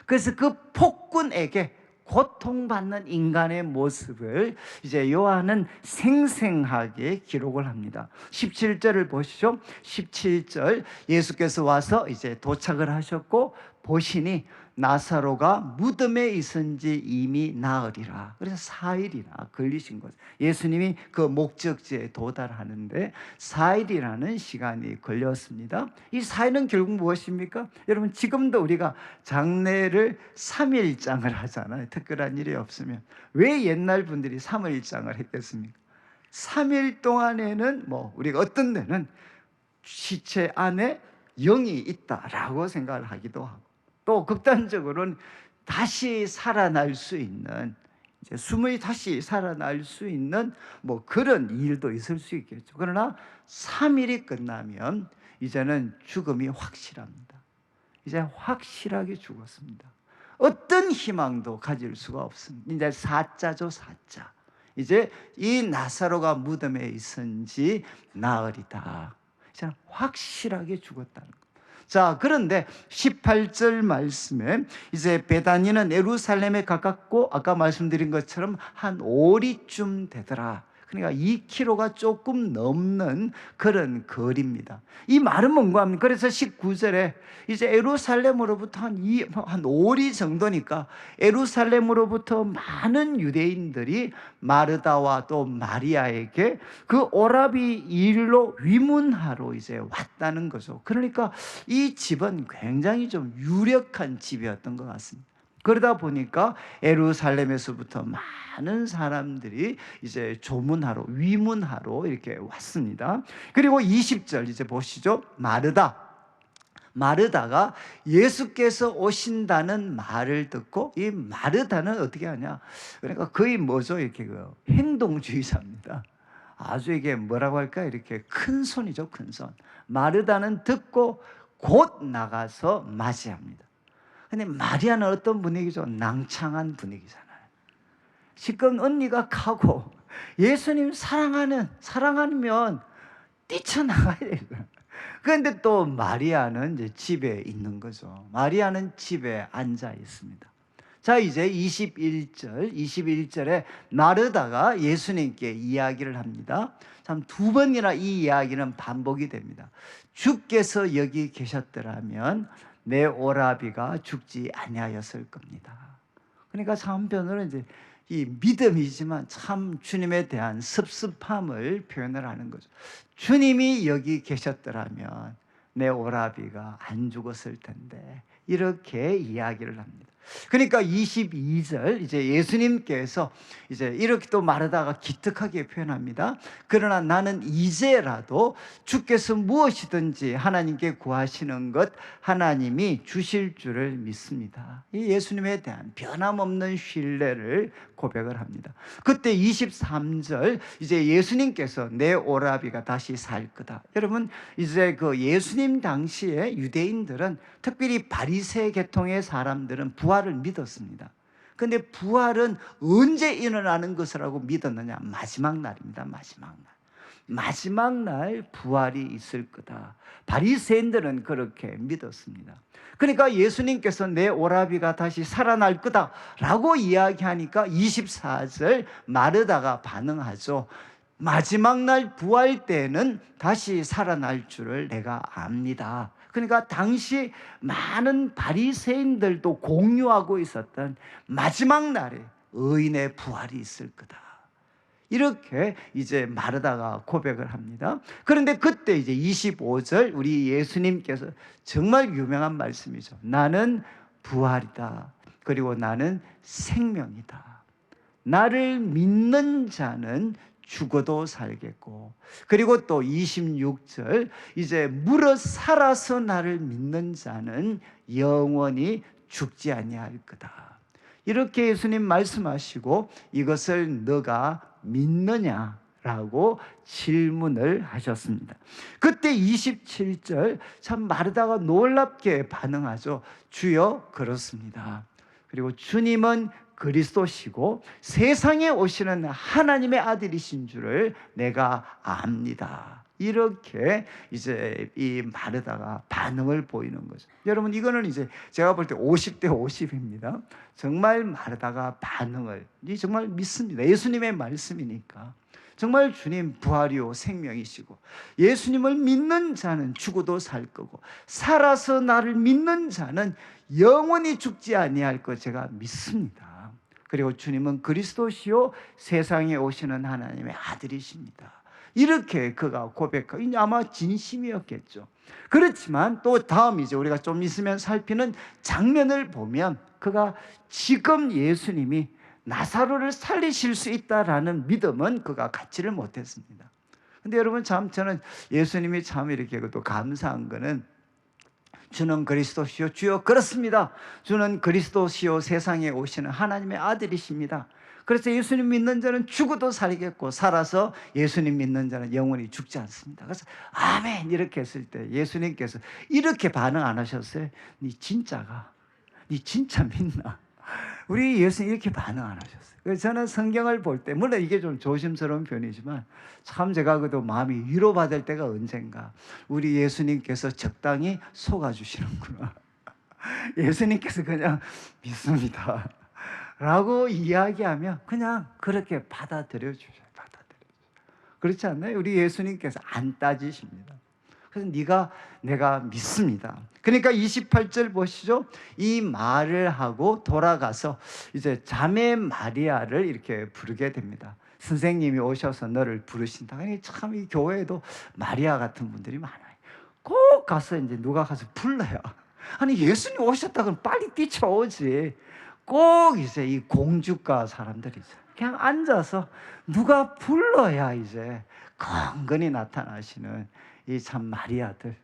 그래서 그 폭군에게 고통받는 인간의 모습을 이제 요한은 생생하게 기록을 합니다. 17절을 보시죠. 17절, 예수께서 와서 이제 도착을 하셨고 보시니 나사로가 무덤에 있은지 이미 나으리라. 그래서 4일이나 걸리신 거죠. 예수님이 그 목적지에 도달하는데 4일이라는 시간이 걸렸습니다. 이 4일은 결국 무엇입니까? 여러분, 지금도 우리가 장례를 3일장을 하잖아요. 특별한 일이 없으면. 왜 옛날 분들이 3일장을 했겠습니까? 3일 동안에는 우리가 어떤 데는 시체 안에 영이 있다라고 생각을 하기도 하고, 또 극단적으로는 다시 살아날 수 있는, 이제 숨이 다시 살아날 수 있는 그런 일도 있을 수 있겠죠. 그러나 3일이 끝나면 이제는 죽음이 확실합니다. 이제 확실하게 죽었습니다. 어떤 희망도 가질 수가 없습니다. 이제 사자죠, 사자. 이제 이 나사로가 무덤에 있은지 나으리다. 이제 확실하게 죽었다는 거예요. 자, 그런데 18절 말씀에 이제 베다니는 예루살렘에 가깝고 아까 말씀드린 것처럼 한 오리쯤 되더라. 그러니까 2km가 조금 넘는 그런 거리입니다. 이 말은 뭔가 합니까? 그래서 19절에 이제 예루살렘으로부터 한 오리 정도니까 예루살렘으로부터 많은 유대인들이 마르다와 또 마리아에게 그 오라비 일로 위문하러 이제 왔다는 거죠. 그러니까 이 집은 굉장히 좀 유력한 집이었던 것 같습니다. 그러다 보니까 예루살렘에서부터 많은 사람들이 이제 조문하러, 위문하러 이렇게 왔습니다. 그리고 20절 이제 보시죠. 마르다가 예수께서 오신다는 말을 듣고, 이 마르다는 어떻게 하냐? 그러니까 거의 뭐죠? 이렇게 행동주의자입니다. 아주 이게 뭐라고 할까? 이렇게 큰 손이죠, 큰 손. 마르다는 듣고 곧 나가서 맞이합니다. 근데 마리아는 어떤 분위기죠? 낭창한 분위기잖아요. 지금 언니가 가고 예수님 사랑하면 뛰쳐나가야 돼요. 그런데 또 마리아는 이제 집에 있는 거죠. 마리아는 집에 앉아 있습니다. 자, 이제 21절에 마르다가 예수님께 이야기를 합니다. 참 두 번이나 이 이야기는 반복이 됩니다. 주께서 여기 계셨더라면 내 오라비가 죽지 아니하였을 겁니다. 그러니까 한편으로는 이제 이 믿음이지만 참 주님에 대한 섭섭함을 표현을 하는 거죠. 주님이 여기 계셨더라면 내 오라비가 안 죽었을 텐데, 이렇게 이야기를 합니다. 그러니까 22절, 이제 예수님께서 이제 이렇게 또 마르다가 기특하게 표현합니다. 그러나 나는 이제라도 주께서 무엇이든지 하나님께 구하시는 것 하나님이 주실 줄을 믿습니다. 이 예수님에 대한 변함없는 신뢰를 고백을 합니다. 그때 23절, 이제 예수님께서 내 오라비가 다시 살 거다. 여러분, 이제 그 예수님 당시에 유대인들은, 특별히 바리새 계통의 사람들은 부활을 믿었습니다. 근데 부활은 언제 일어나는 것이라고 믿었느냐? 마지막 날입니다. 마지막 날 부활이 있을 거다. 바리새인들은 그렇게 믿었습니다. 그러니까 예수님께서 내 오라비가 다시 살아날 거다라고 이야기하니까 24절 마르다가 반응하죠. 마지막 날 부활 때는 다시 살아날 줄을 내가 압니다. 그러니까 당시 많은 바리새인들도 공유하고 있었던 마지막 날에 의인의 부활이 있을 거다. 이렇게 이제 마르다가 고백을 합니다. 그런데 그때 이제 25절, 우리 예수님께서 정말 유명한 말씀이죠. 나는 부활이다. 그리고 나는 생명이다. 나를 믿는 자는 죽어도 살겠고, 그리고 또 26절, 이제 물어 살아서 나를 믿는 자는 영원히 죽지 아니할 거다. 이렇게 예수님 말씀하시고, 이것을 너가 믿느냐라고 질문을 하셨습니다. 그때 27절, 참 마르다가 놀랍게 반응하죠. 주여, 그렇습니다. 그리고 주님은 그리스도시고 세상에 오시는 하나님의 아들이신 줄을 내가 압니다. 이렇게 이제 이 마르다가 반응을 보이는 거죠. 여러분, 이거는 이제 제가 볼 때 50대 50입니다. 정말 마르다가 반응을 정말 믿습니다. 예수님의 말씀이니까. 정말 주님 부활이요 생명이시고, 예수님을 믿는 자는 죽어도 살 거고, 살아서 나를 믿는 자는 영원히 죽지 아니할 것 제가 믿습니다. 그리고 주님은 그리스도시요 세상에 오시는 하나님의 아들이십니다. 이렇게 그가 고백하고, 아마 진심이었겠죠. 그렇지만 또 다음 이제 우리가 좀 있으면 살피는 장면을 보면, 그가 지금 예수님이 나사로를 살리실 수 있다라는 믿음은 그가 갖지를 못했습니다. 근데 여러분, 참 저는 예수님이 참 이렇게 또 감사한 거는, 주는 그리스도시요, 주여 그렇습니다. 주는 그리스도시요 세상에 오시는 하나님의 아들이십니다. 그래서 예수님 믿는 자는 죽어도 살겠고, 살아서 예수님 믿는 자는 영원히 죽지 않습니다. 그래서 아멘 이렇게 했을 때 예수님께서 이렇게 반응 안 하셨어요? 네 진짜 믿나? 우리 예수님 이렇게 반응 안 하셨어요. 그래서 저는 성경을 볼 때, 물론 이게 좀 조심스러운 편이지만, 참 제가 그래도 마음이 위로받을 때가 언젠가, 우리 예수님께서 적당히 속아주시는구나. 예수님께서 그냥 믿습니다 라고 이야기하면 그냥 그렇게 받아들여 주셔요. 그렇지 않나요? 우리 예수님께서 안 따지십니다. 그래서 내가 믿습니다. 그러니까 28절 보시죠. 이 말을 하고 돌아가서 이제 자매 마리아를 이렇게 부르게 됩니다. 선생님이 오셔서 너를 부르신다. 참 이 교회에도 마리아 같은 분들이 많아요. 꼭 가서 이제 누가 가서 불러요. 아니, 예수님 오셨다 그러면 빨리 뛰쳐오지. 꼭 이제 이 공주가 사람들이죠. 그냥 앉아서 누가 불러야 이제 건건히 나타나시는 이 참 마리아들.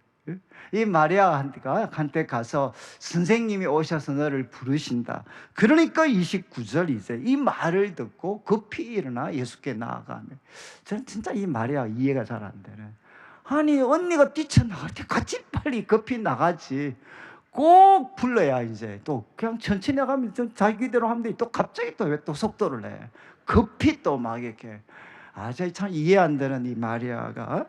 이 마리아한테 가서 선생님이 오셔서 너를 부르신다. 그러니까 29절 이제 이 말을 듣고 급히 일어나 예수께 나아가며, 저는 진짜 이 마리아 이해가 잘 안 되는, 아니 언니가 뛰쳐나갈 때 같이 빨리 급히 나가지. 꼭 불러야 이제 또 그냥 천천히 나가면 좀 자기대로 하면 돼. 또 갑자기 또 왜 또 속도를 내? 급히 또 막 이렇게. 저 참 이해 안 되는 이 마리아가.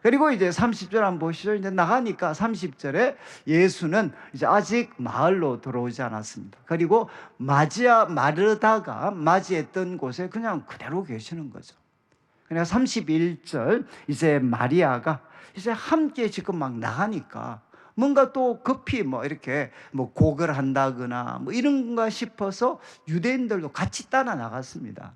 그리고 이제 30절 한번 보시죠. 이제 나가니까 30절에 예수는 이제 아직 마을로 들어오지 않았습니다. 그리고 마르다가 맞이했던 곳에 그냥 그대로 계시는 거죠. 그러니까 31절 이제 마리아가 이제 함께 지금 막 나가니까 뭔가 또 급히 뭐 이렇게 뭐 곡을 한다거나 뭐 이런가 싶어서 유대인들도 같이 따라 나갔습니다.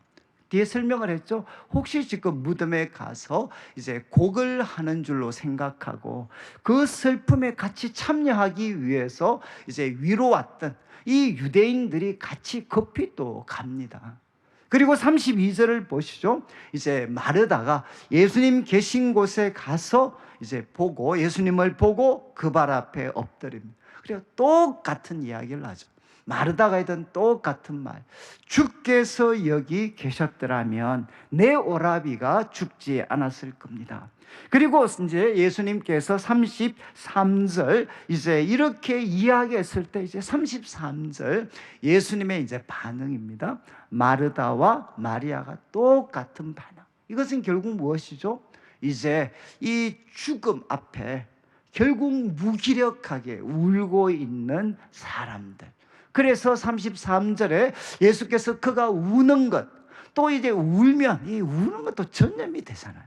뒤에 설명을 했죠. 혹시 지금 무덤에 가서 이제 곡을 하는 줄로 생각하고 그 슬픔에 같이 참여하기 위해서 이제 위로 왔던 이 유대인들이 같이 급히 또 갑니다. 그리고 32절을 보시죠. 이제 마르다가 예수님 계신 곳에 가서 이제 보고 예수님을 보고 그 발 앞에 엎드립니다. 그리고 똑같은 이야기를 하죠. 마르다가 했던 똑같은 말. 주께서 여기 계셨더라면 내 오라비가 죽지 않았을 겁니다. 그리고 이제 예수님께서 33절 이제 이렇게 이야기했을 때 이제 33절 예수님의 이제 반응입니다. 마르다와 마리아가 똑같은 반응. 이것은 결국 무엇이죠? 이제 이 죽음 앞에 결국 무기력하게 울고 있는 사람들. 그래서 33절에 예수께서 그가 우는 것, 또 이제 울면 이 우는 것도 전염이 되잖아요.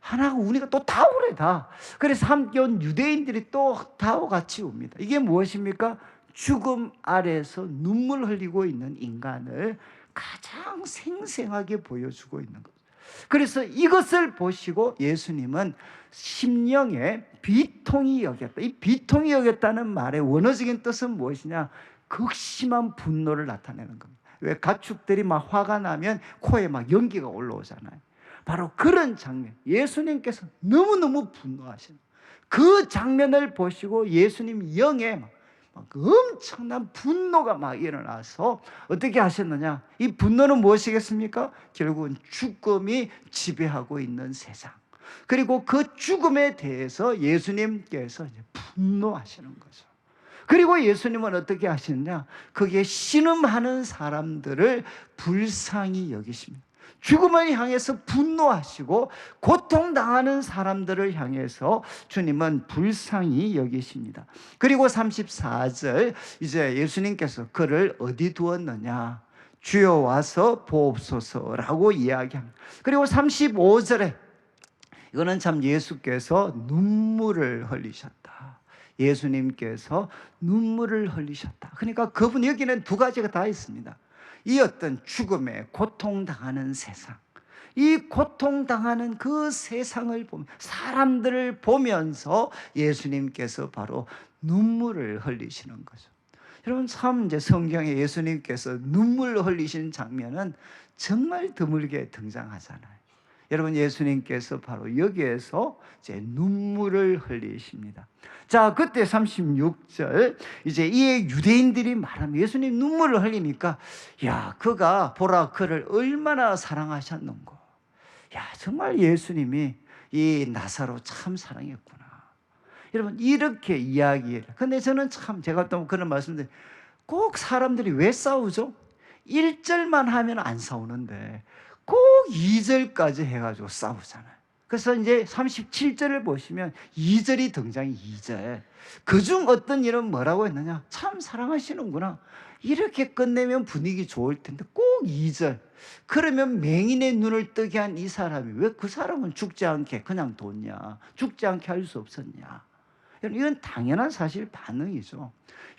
하나가 우니까 또 다 우래 다. 그래서 함께 온 유대인들이 또 다와 같이 웁니다. 이게 무엇입니까? 죽음 아래에서 눈물 흘리고 있는 인간을 가장 생생하게 보여주고 있는 것. 그래서 이것을 보시고 예수님은 심령에 비통히 여겼다. 이 비통히 여겼다는 말의 원어적인 뜻은 무엇이냐? 극심한 분노를 나타내는 겁니다. 왜 가축들이 막 화가 나면 코에 막 연기가 올라오잖아요. 바로 그런 장면, 예수님께서 너무너무 분노하시는 그 장면을 보시고 예수님 영에 막 엄청난 분노가 막 일어나서 어떻게 하셨느냐? 이 분노는 무엇이겠습니까? 결국은 죽음이 지배하고 있는 세상, 그리고 그 죽음에 대해서 예수님께서 이제 분노하시는 거죠. 그리고 예수님은 어떻게 하시느냐? 거기에 신음하는 사람들을 불쌍히 여기십니다. 죽음을 향해서 분노하시고 고통당하는 사람들을 향해서 주님은 불쌍히 여기십니다. 그리고 34절 이제 예수님께서 그를 어디 두었느냐? 주여 와서 보옵소서라고 이야기합니다. 그리고 35절에 이거는 참 예수께서 눈물을 흘리셨다. 예수님께서 눈물을 흘리셨다. 그러니까 그분 여기는 두 가지가 다 있습니다. 이 어떤 죽음에 고통당하는 세상, 이 고통당하는 그 세상을 보면, 사람들을 보면서 예수님께서 바로 눈물을 흘리시는 거죠. 여러분, 참 이제 성경에 예수님께서 눈물을 흘리시는 장면은 정말 드물게 등장하잖아요. 여러분, 예수님께서 바로 여기에서 이제 눈물을 흘리십니다. 자, 그때 36절 이제 이 유대인들이 말하면 예수님 눈물을 흘리니까, 야, 그가 보라 그를 얼마나 사랑하셨는고. 야, 정말 예수님이 이 나사로 참 사랑했구나. 여러분, 이렇게 이야기해요. 근데 저는 참 제가 또 그런 말씀들, 꼭 사람들이 왜 싸우죠? 1절만 하면 안 싸우는데 꼭 2절까지 해가지고 싸우잖아요. 그래서 이제 37절을 보시면 2절이 등장해. 2절. 그중 어떤 일은 뭐라고 했느냐? 참 사랑하시는구나. 이렇게 끝내면 분위기 좋을 텐데 꼭 2절. 그러면 맹인의 눈을 뜨게 한 이 사람이 왜 그 사람은 죽지 않게 그냥 뒀냐? 죽지 않게 할 수 없었냐? 이건 당연한 사실 반응이죠.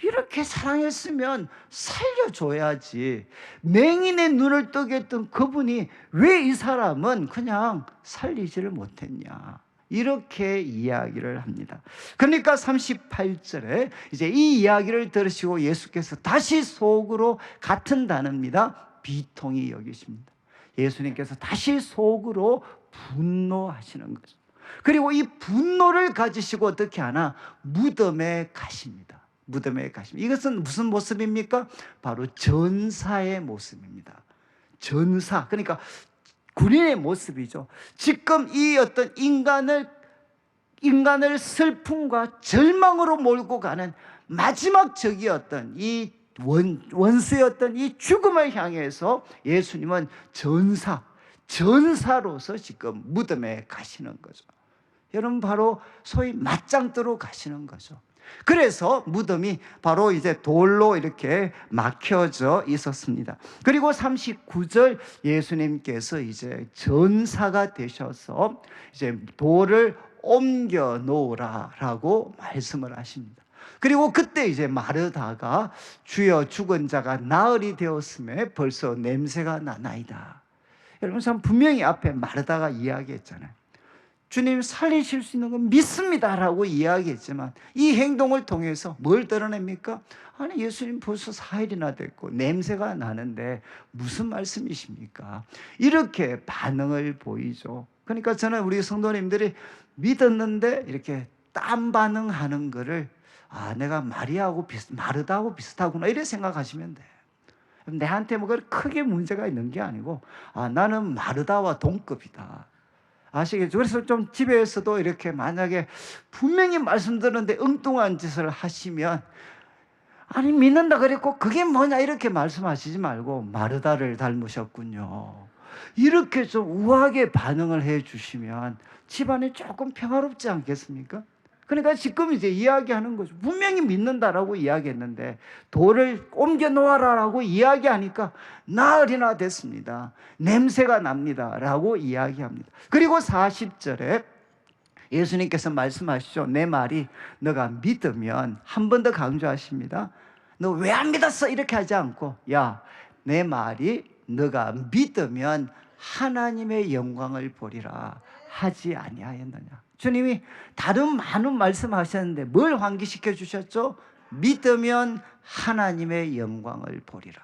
이렇게 사랑했으면 살려줘야지. 맹인의 눈을 뜨게 했던 그분이 왜 이 사람은 그냥 살리지를 못했냐? 이렇게 이야기를 합니다. 그러니까 38절에 이제 이 이야기를 들으시고 예수께서 다시 속으로 같은 단어입니다. 비통히 여기십니다. 예수님께서 다시 속으로 분노하시는 거죠. 그리고 이 분노를 가지시고 어떻게 하나? 무덤에 가십니다. 무덤에 가십니다. 이것은 무슨 모습입니까? 바로 전사의 모습입니다. 전사. 그러니까 군인의 모습이죠. 지금 이 어떤 인간을 슬픔과 절망으로 몰고 가는 마지막 적이었던 이 원수였던 이 죽음을 향해서 예수님은 전사로서 지금 무덤에 가시는 거죠. 여러분 바로 소위 맞짱뜨러 가시는 거죠. 그래서 무덤이 바로 이제 돌로 이렇게 막혀져 있었습니다. 그리고 39절 예수님께서 이제 전사가 되셔서 이제 돌을 옮겨 놓으라라고 말씀을 하십니다. 그리고 그때 이제 마르다가 주여 죽은 자가 나흘이 되었음에 벌써 냄새가 나나이다. 여러분 참 분명히 앞에 마르다가 이야기했잖아요. 주님 살리실 수 있는 건 믿습니다라고 이야기했지만 이 행동을 통해서 뭘 드러냅니까? 아니 예수님 벌써 4일이나 됐고 냄새가 나는데 무슨 말씀이십니까? 이렇게 반응을 보이죠. 그러니까 저는 우리 성도님들이 믿었는데 이렇게 딴 반응하는 거를 내가 마르다하고 비슷하구나 이렇게 생각하시면 돼요. 내한테 뭐 크게 문제가 있는 게 아니고 나는 마르다와 동급이다. 아시겠죠? 그래서 좀 집에서도 이렇게 만약에 분명히 말씀드렸는데 엉뚱한 짓을 하시면 아니 믿는다 그랬고 그게 뭐냐 이렇게 말씀하시지 말고 마르다를 닮으셨군요. 이렇게 좀 우아하게 반응을 해 주시면 집안이 조금 평화롭지 않겠습니까? 그러니까 지금 이제 이야기하는 거죠. 분명히 믿는다라고 이야기했는데 돌을 옮겨 놓아라라고 이야기하니까 나흘이나 됐습니다. 냄새가 납니다. 라고 이야기합니다. 그리고 40절에 예수님께서 말씀하시죠. 내 말이 너가 믿으면, 한 번 더 강조하십니다. 너 왜 안 믿었어? 이렇게 하지 않고 야, 내 말이 너가 믿으면 하나님의 영광을 보리라 하지 아니하였느냐. 주님이 다른 많은 말씀하셨는데 뭘 환기시켜 주셨죠? 믿으면 하나님의 영광을 보리라.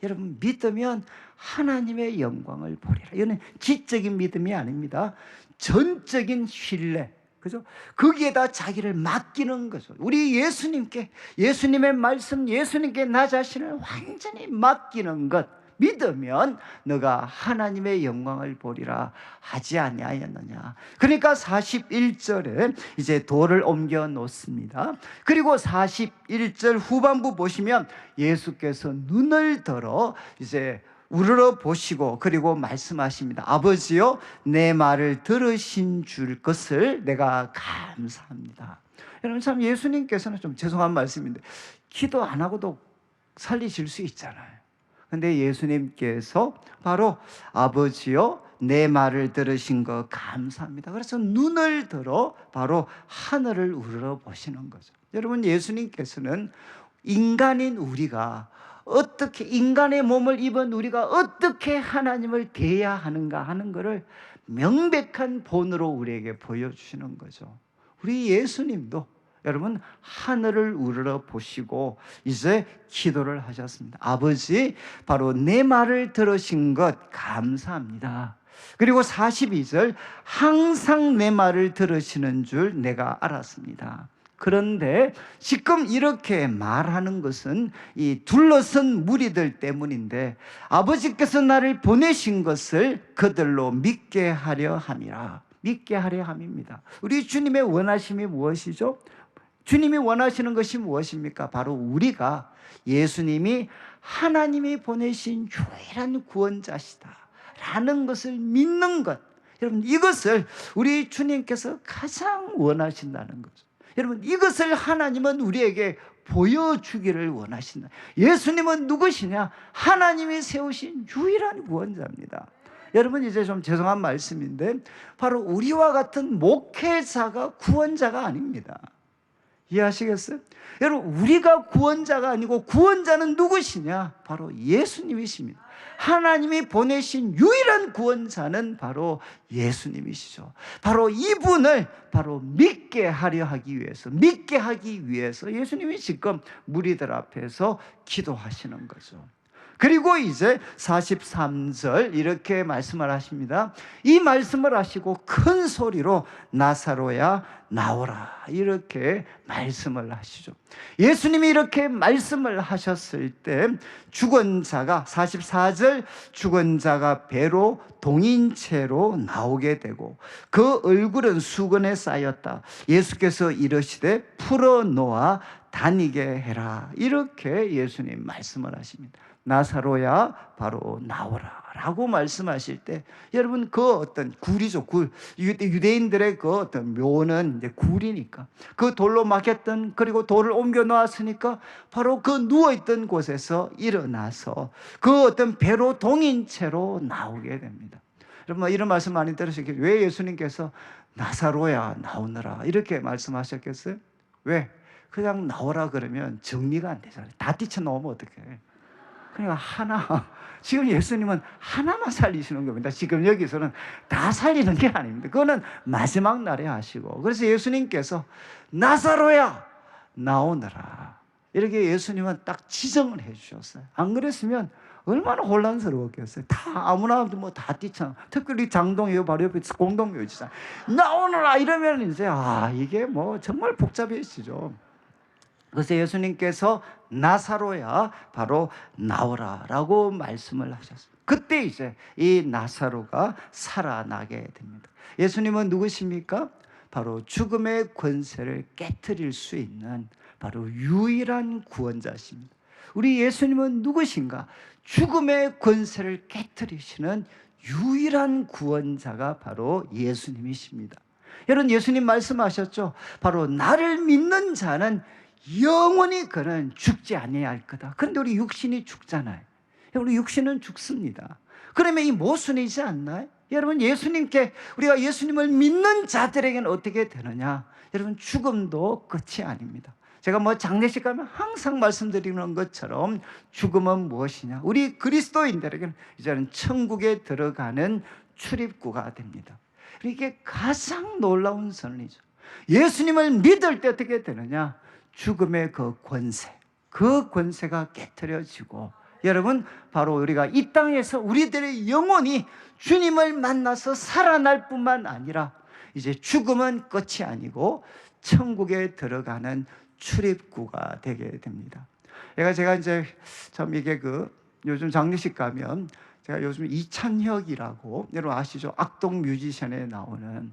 여러분 믿으면 하나님의 영광을 보리라. 이거는 지적인 믿음이 아닙니다. 전적인 신뢰. 그죠? 거기에다 자기를 맡기는 거죠. 우리 예수님께, 예수님의 말씀, 예수님께 나 자신을 완전히 맡기는 것. 믿으면 너가 하나님의 영광을 보리라 하지 아니하였느냐. 그러니까 41절에 이제 돌을 옮겨 놓습니다. 그리고 41절 후반부 보시면 예수께서 눈을 들어 이제 우러러 보시고 그리고 말씀하십니다. 아버지여, 내 말을 들으신 줄 것을 내가 감사합니다. 여러분 참 예수님께서는 좀 죄송한 말씀인데 기도 안 하고도 살리실 수 있잖아요. 근데 예수님께서 바로 아버지여, 내 말을 들으신 거 감사합니다. 그래서 눈을 들어 바로 하늘을 우러러 보시는 거죠. 여러분 예수님께서는 인간인 우리가 어떻게, 인간의 몸을 입은 우리가 어떻게 하나님을 대해야 하는가 하는 것을 명백한 본으로 우리에게 보여주시는 거죠. 우리 예수님도 여러분 하늘을 우러러 보시고 이제 기도를 하셨습니다. 아버지, 바로 내 말을 들으신 것 감사합니다. 그리고 42절, 항상 내 말을 들으시는 줄 내가 알았습니다. 그런데 지금 이렇게 말하는 것은 이 둘러선 무리들 때문인데 아버지께서 나를 보내신 것을 그들로 믿게 하려 함이라. 믿게 하려 함입니다. 우리 주님의 원하심이 무엇이죠? 주님이 원하시는 것이 무엇입니까? 바로 우리가 예수님이 하나님이 보내신 유일한 구원자시다 라는 것을 믿는 것. 여러분 이것을 우리 주님께서 가장 원하신다는 거죠. 여러분 이것을 하나님은 우리에게 보여주기를 원하신다. 예수님은 누구시냐? 하나님이 세우신 유일한 구원자입니다. 여러분 이제 좀 죄송한 말씀인데 바로 우리와 같은 목회자가 구원자가 아닙니다. 이해하시겠어요? 여러분 우리가 구원자가 아니고 구원자는 누구시냐? 바로 예수님이십니다. 하나님이 보내신 유일한 구원자는 바로 예수님이시죠. 바로 이분을 바로 믿게 하려 하기 위해서, 믿게 하기 위해서 예수님이 지금 무리들 앞에서 기도하시는 거죠. 그리고 이제 43절 이렇게 말씀을 하십니다. 이 말씀을 하시고 큰 소리로 나사로야 나오라 이렇게 말씀을 하시죠. 예수님이 이렇게 말씀을 하셨을 때 죽은 자가, 44절, 죽은 자가 배로 동인 채로 나오게 되고 그 얼굴은 수건에 쌓였다. 예수께서 이르시되 풀어놓아 다니게 해라 이렇게 예수님 말씀을 하십니다. 나사로야 바로 나오라 라고 말씀하실 때, 여러분 그 어떤 굴이죠. 굴. 유대인들의 그 어떤 묘는 이제 굴이니까 그 돌로 막혔던, 그리고 돌을 옮겨 놓았으니까 바로 그 누워있던 곳에서 일어나서 그 어떤 배로 동인 채로 나오게 됩니다. 여러분 이런 말씀 많이 들으셨겠죠. 왜 예수님께서 나사로야 나오너라 이렇게 말씀하셨겠어요? 왜? 그냥 나오라 그러면 정리가 안 되잖아요. 다 뛰쳐나오면 어떡해. 그러니까 하나, 지금 예수님은 하나만 살리시는 겁니다. 지금 여기서는 다 살리는 게 아닙니다. 그거는 마지막 날에 하시고. 그래서 예수님께서 나사로야 나오너라 이렇게 예수님은 딱 지정을 해 주셨어요. 안 그랬으면 얼마나 혼란스러웠겠어요. 다 아무나 뭐 다 뛰쳐. 특별히 장동이 바로 옆에 공동묘지잖아요. 나오너라 이러면 이제 이게 뭐 정말 복잡해지죠. 그래서 예수님께서 나사로야 바로 나오라 라고 말씀을 하셨습니다. 그때 이제 이 나사로가 살아나게 됩니다. 예수님은 누구십니까? 바로 죽음의 권세를 깨트릴 수 있는 바로 유일한 구원자십니다. 우리 예수님은 누구신가? 죽음의 권세를 깨트리시는 유일한 구원자가 바로 예수님이십니다. 여러분 예수님 말씀하셨죠. 바로 나를 믿는 자는 영원히 그는 죽지 아니할 거다. 그런데 우리 육신이 죽잖아요. 우리 육신은 죽습니다. 그러면 이 모순이지 않나요? 여러분 예수님께, 우리가 예수님을 믿는 자들에게는 어떻게 되느냐? 여러분 죽음도 끝이 아닙니다. 제가 뭐 장례식 가면 항상 말씀드리는 것처럼 죽음은 무엇이냐? 우리 그리스도인들에게는 이제는 천국에 들어가는 출입구가 됩니다. 이게 가장 놀라운 선언이죠. 예수님을 믿을 때 어떻게 되느냐? 죽음의 그 권세, 그 권세가 깨트려지고, 여러분 바로 우리가 이 땅에서 우리들의 영혼이 주님을 만나서 살아날 뿐만 아니라 이제 죽음은 끝이 아니고 천국에 들어가는 출입구가 되게 됩니다. 제가 이제 참 이게 요즘 장례식 가면 제가 요즘 이찬혁이라고, 여러분 아시죠? 악동 뮤지션에 나오는,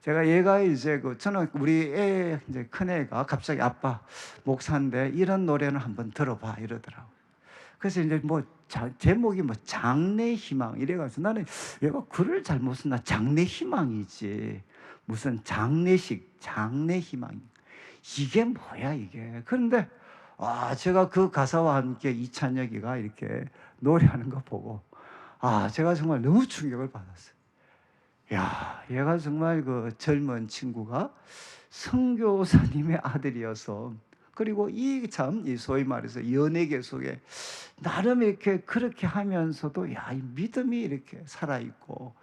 제가 얘가 이제 저는 우리 애 이제 큰 애가 갑자기 아빠 목사인데 이런 노래는 한번 들어봐 이러더라고. 그래서 이제 뭐 제목이 뭐 장래 희망 이래가지고 나는 얘가 글을 잘못 썼나, 장래 희망이지 무슨 장례식 장래 희망, 이게 뭐야 이게. 그런데 제가 그 가사와 함께 이찬혁이가 이렇게 노래하는 거 보고 제가 정말 너무 충격을 받았어요. 야, 얘가 정말 그 젊은 친구가 선교사님의 아들이어서, 그리고 이 소위 말해서 연예계 속에 나름 이렇게 그렇게 하면서도 이 믿음이 이렇게 살아있고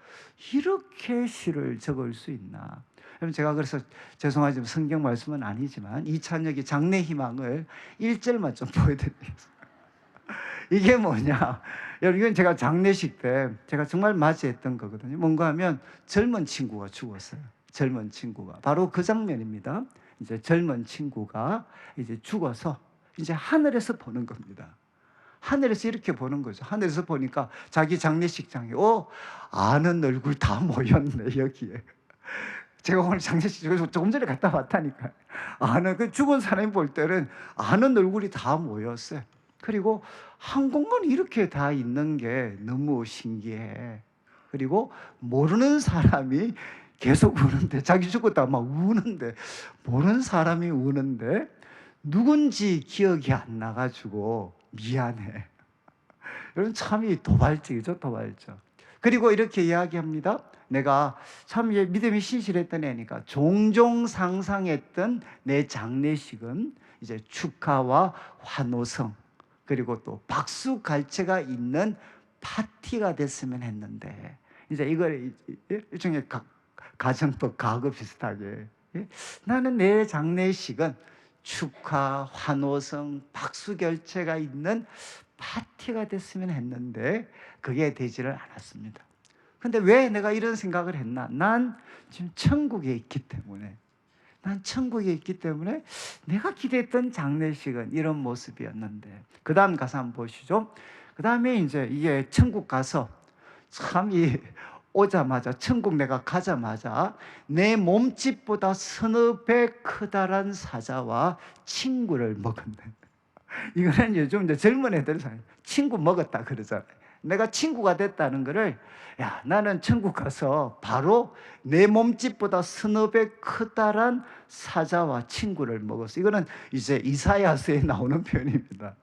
이렇게 시를 적을 수 있나. 제가 그래서 죄송하지만 성경 말씀은 아니지만 이찬혁이 장래 희망을 1절만 좀 보여드리겠습니다. 이게 뭐냐, 여러분 이건 제가 장례식 때 제가 정말 맞이했던 거거든요. 뭔가 하면 젊은 친구가 죽었어요. 젊은 친구가 바로 그 장면입니다. 이제 젊은 친구가 이제 죽어서 이제 하늘에서 보는 겁니다. 하늘에서 이렇게 보는 거죠. 하늘에서 보니까 자기 장례식장에 아는 얼굴 다 모였네 여기에. 제가 오늘 장례식 조금 전에 갔다 왔다니까요. 그 죽은 사람이 볼 때는 아는 얼굴이 다 모였어요. 그리고 한국만 이렇게 다 있는 게 너무 신기해. 그리고 모르는 사람이 계속 우는데, 자기 죽었다 막 우는데, 모르는 사람이 우는데 누군지 기억이 안 나가지고 미안해. 여러분 참 이 도발적이죠, 도발적. 그리고 이렇게 이야기합니다. 내가 참 믿음이 신실했던 애니까 종종 상상했던 내 장례식은 이제 축하와 환호성, 그리고 또 박수 갈채가 있는 파티가 됐으면 했는데, 이제 이걸 일종의 가정법 가거 비슷하게, 나는 내 장례식은 축하, 환호성, 박수 결체가 있는 파티가 됐으면 했는데 그게 되지를 않았습니다. 근데 왜 내가 이런 생각을 했나? 난 지금 천국에 있기 때문에, 내가 기대했던 장례식은 이런 모습이었는데, 그 다음 가사 한번 보시죠. 그 다음에 이제 이게 천국 가서 참 오자마자, 천국 내가 가자마자 내 몸집보다 서너 배 크다란 사자와 친구를 먹었네. 이거는 요즘 이제 젊은 애들 친구 먹었다 그러잖아요. 내가 친구가 됐다는 거를, 야, 나는 천국 가서 바로 내 몸집보다 서너 배 크다란 사자와 친구를 먹었어. 이거는 이제 이사야서에 나오는 표현입니다.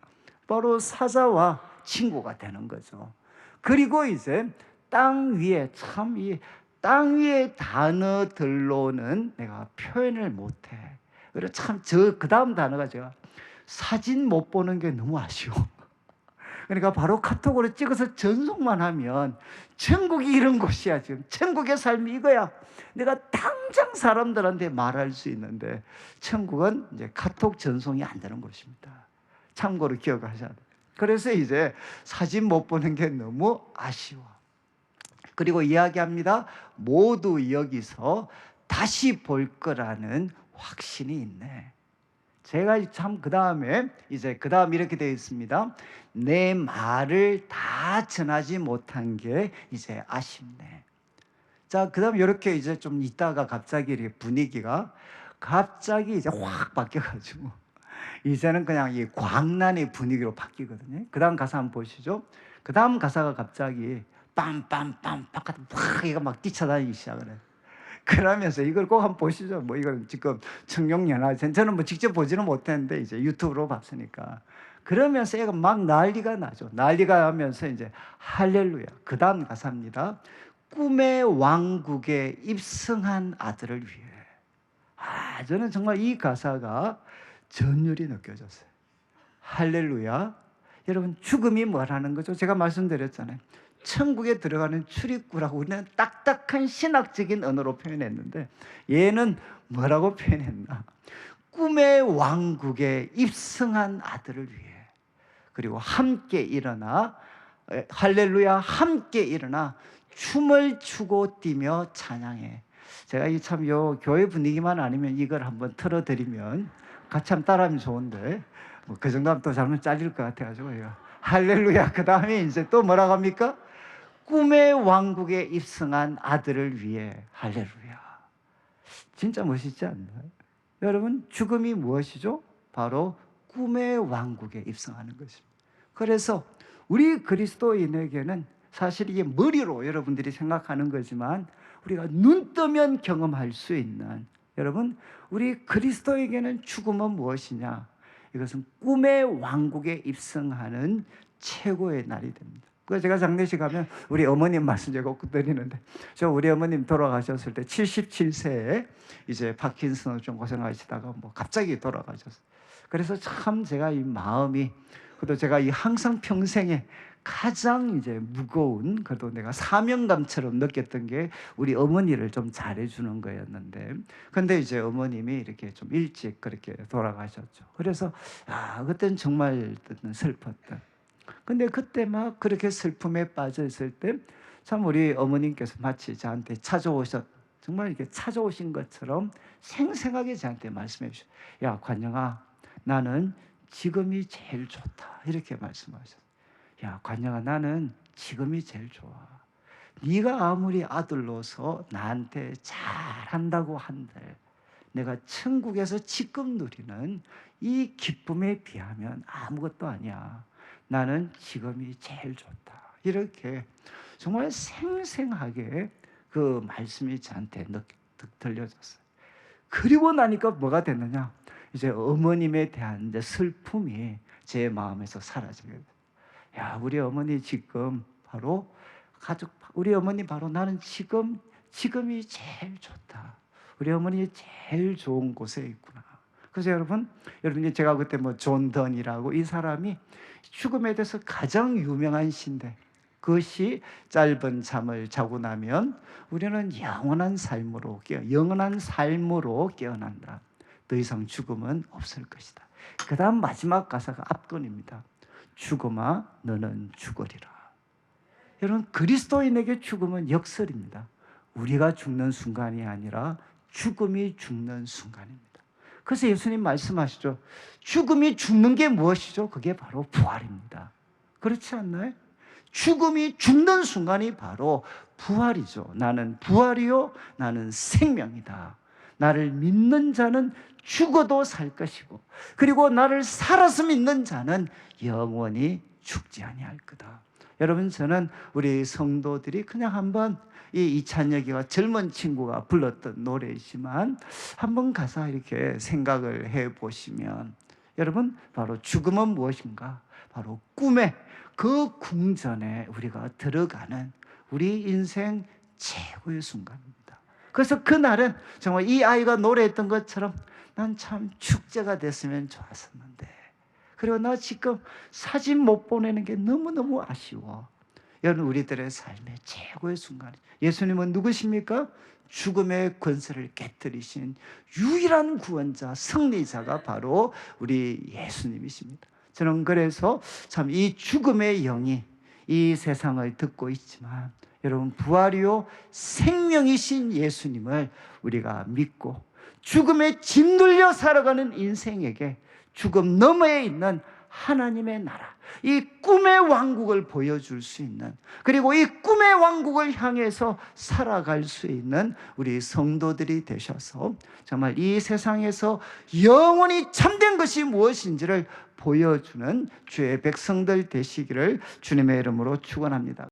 바로 사자와 친구가 되는 거죠. 그리고 이제 땅 위에, 참 이 땅 위의 단어들로는 내가 표현을 못해. 그래서 참 그 다음 단어가 제가 사진 못 보는 게 너무 아쉬워. 그러니까 바로 카톡으로 찍어서 전송만 하면 천국이 이런 곳이야. 지금 천국의 삶이 이거야. 내가 당장 사람들한테 말할 수 있는데, 천국은 이제 카톡 전송이 안 되는 곳입니다. 참고로 기억하셔야 돼요. 그래서 이제 사진 못 보는 게 너무 아쉬워. 그리고 이야기합니다. 모두 여기서 다시 볼 거라는 확신이 있네. 제가 참 그 다음에 이렇게 되어 있습니다. 내 말을 다 전하지 못한 게 이제 아쉽네. 자, 그 다음에 이렇게 이제 좀 있다가 갑자기 이렇게 분위기가 갑자기 이제 확 바뀌어가지고 이제는 그냥 이 광란의 분위기로 바뀌거든요. 그 다음 가사 한번 보시죠. 그 다음 가사가 갑자기 빰빰빰 바깥에 막 이거 막 뛰쳐다니기 시작을 해요. 그러면서 이걸 꼭 한번 보시죠. 뭐 이건 지금 청룡연화, 저는 뭐 직접 보지는 못했는데 이제 유튜브로 봤으니까. 그러면서 애가 막 난리가 나죠. 난리가 나면서 이제 할렐루야. 그 다음 가사입니다. 꿈의 왕국에 입성한 아들을 위해. 저는 정말 이 가사가 전율이 느껴졌어요. 할렐루야. 여러분, 죽음이 뭐라는 거죠? 제가 말씀드렸잖아요. 천국에 들어가는 출입구라고 우리는 딱딱한 신학적인 언어로 표현했는데, 얘는 뭐라고 표현했나? 꿈의 왕국에 입성한 아들을 위해. 그리고 함께 일어나, 할렐루야, 함께 일어나 춤을 추고 뛰며 찬양해. 제가 이 참 요 교회 분위기만 아니면 이걸 한번 틀어드리면 같이 한번 따라하면 좋은데, 뭐 그 정도 하면 또 잘못 잘릴 것 같아가지고, 할렐루야. 그 다음에 이제 또 뭐라고 합니까? 꿈의 왕국에 입성한 아들을 위해. 할렐루야. 진짜 멋있지 않나요? 여러분, 죽음이 무엇이죠? 바로 꿈의 왕국에 입성하는 것입니다. 그래서 우리 그리스도인에게는 사실 이게 머리로 여러분들이 생각하는 거지만 우리가 눈 뜨면 경험할 수 있는, 여러분, 우리 그리스도에게는 죽음은 무엇이냐? 이것은 꿈의 왕국에 입성하는 최고의 날이 됩니다. 그래서 제가 장례식 가면 우리 어머님 말씀 제가 꼭 드리는데, 우리 어머님 돌아가셨을 때 77세에 이제 파킨슨으로 좀 고생하시다가 뭐 갑자기 돌아가셨어요. 그래서 참 제가 이 마음이, 그래도 제가 이 항상 평생에 가장 이제 무거운, 그래도 내가 사명감처럼 느꼈던 게 우리 어머니를 좀 잘해주는 거였는데, 근데 이제 어머님이 이렇게 좀 일찍 그렇게 돌아가셨죠. 그래서 그때는 정말 슬펐다. 근데 그때 막 그렇게 슬픔에 빠져 있을 때 참 우리 어머님께서 마치 저한테 정말 이렇게 찾아오신 것처럼 생생하게 저한테 말씀해 주셔요. 야, 관영아, 나는 지금이 제일 좋다. 이렇게 말씀하셨어요. 야, 관영아, 나는 지금이 제일 좋아. 네가 아무리 아들로서 나한테 잘한다고 한들 내가 천국에서 지금 누리는 이 기쁨에 비하면 아무것도 아니야. 나는 지금이 제일 좋다. 이렇게 정말 생생하게 그 말씀이 저한테 들려졌어요. 그리고 나니까 뭐가 됐느냐? 이제 어머님에 대한 이제 슬픔이 제 마음에서 사라지게 돼요. 야, 우리 어머니 지금 바로 우리 어머니 바로 나는 지금이 제일 좋다. 우리 어머니 제일 좋은 곳에 있구나. 그래서 여러분이 제가 그때 뭐 존 던이라고, 이 사람이 죽음에 대해서 가장 유명한 시인데, 그것이 짧은 잠을 자고 나면 우리는 영원한 삶으로 깨어난다. 더 이상 죽음은 없을 것이다. 그 다음 마지막 가사가 압권입니다. 죽음아, 너는 죽으리라. 여러분, 그리스도인에게 죽음은 역설입니다. 우리가 죽는 순간이 아니라 죽음이 죽는 순간입니다. 그래서 예수님 말씀하시죠. 죽음이 죽는 게 무엇이죠? 그게 바로 부활입니다. 그렇지 않나요? 죽음이 죽는 순간이 바로 부활이죠. 나는 부활이요, 나는 생명이다. 나를 믿는 자는 죽어도 살 것이고, 그리고 나를 살아서 믿는 자는 영원히 죽지 아니할 거다. 여러분, 저는 우리 성도들이 그냥 한번 이 이찬혁이가 젊은 친구가 불렀던 노래이지만 한번 가사 이렇게 생각을 해보시면, 여러분, 바로 죽음은 무엇인가? 바로 꿈의 그 궁전에 우리가 들어가는 우리 인생 최고의 순간입니다. 그래서 그날은 정말 이 아이가 노래했던 것처럼 난 참 축제가 됐으면 좋았었는데, 그리고 나 지금 사진 못 보내는 게 너무너무 아쉬워. 여러분, 우리들의 삶의 최고의 순간, 예수님은 누구십니까? 죽음의 권세를 깨뜨리신 유일한 구원자, 승리자가 바로 우리 예수님이십니다. 저는 그래서 참 이 죽음의 영이 이 세상을 듣고 있지만, 여러분, 부활이요 생명이신 예수님을 우리가 믿고 죽음에 짓눌려 살아가는 인생에게 죽음 너머에 있는 하나님의 나라, 이 꿈의 왕국을 보여줄 수 있는, 그리고 이 꿈의 왕국을 향해서 살아갈 수 있는 우리 성도들이 되셔서 정말 이 세상에서 영원히 참된 것이 무엇인지를 보여주는 주의 백성들 되시기를 주님의 이름으로 축원합니다.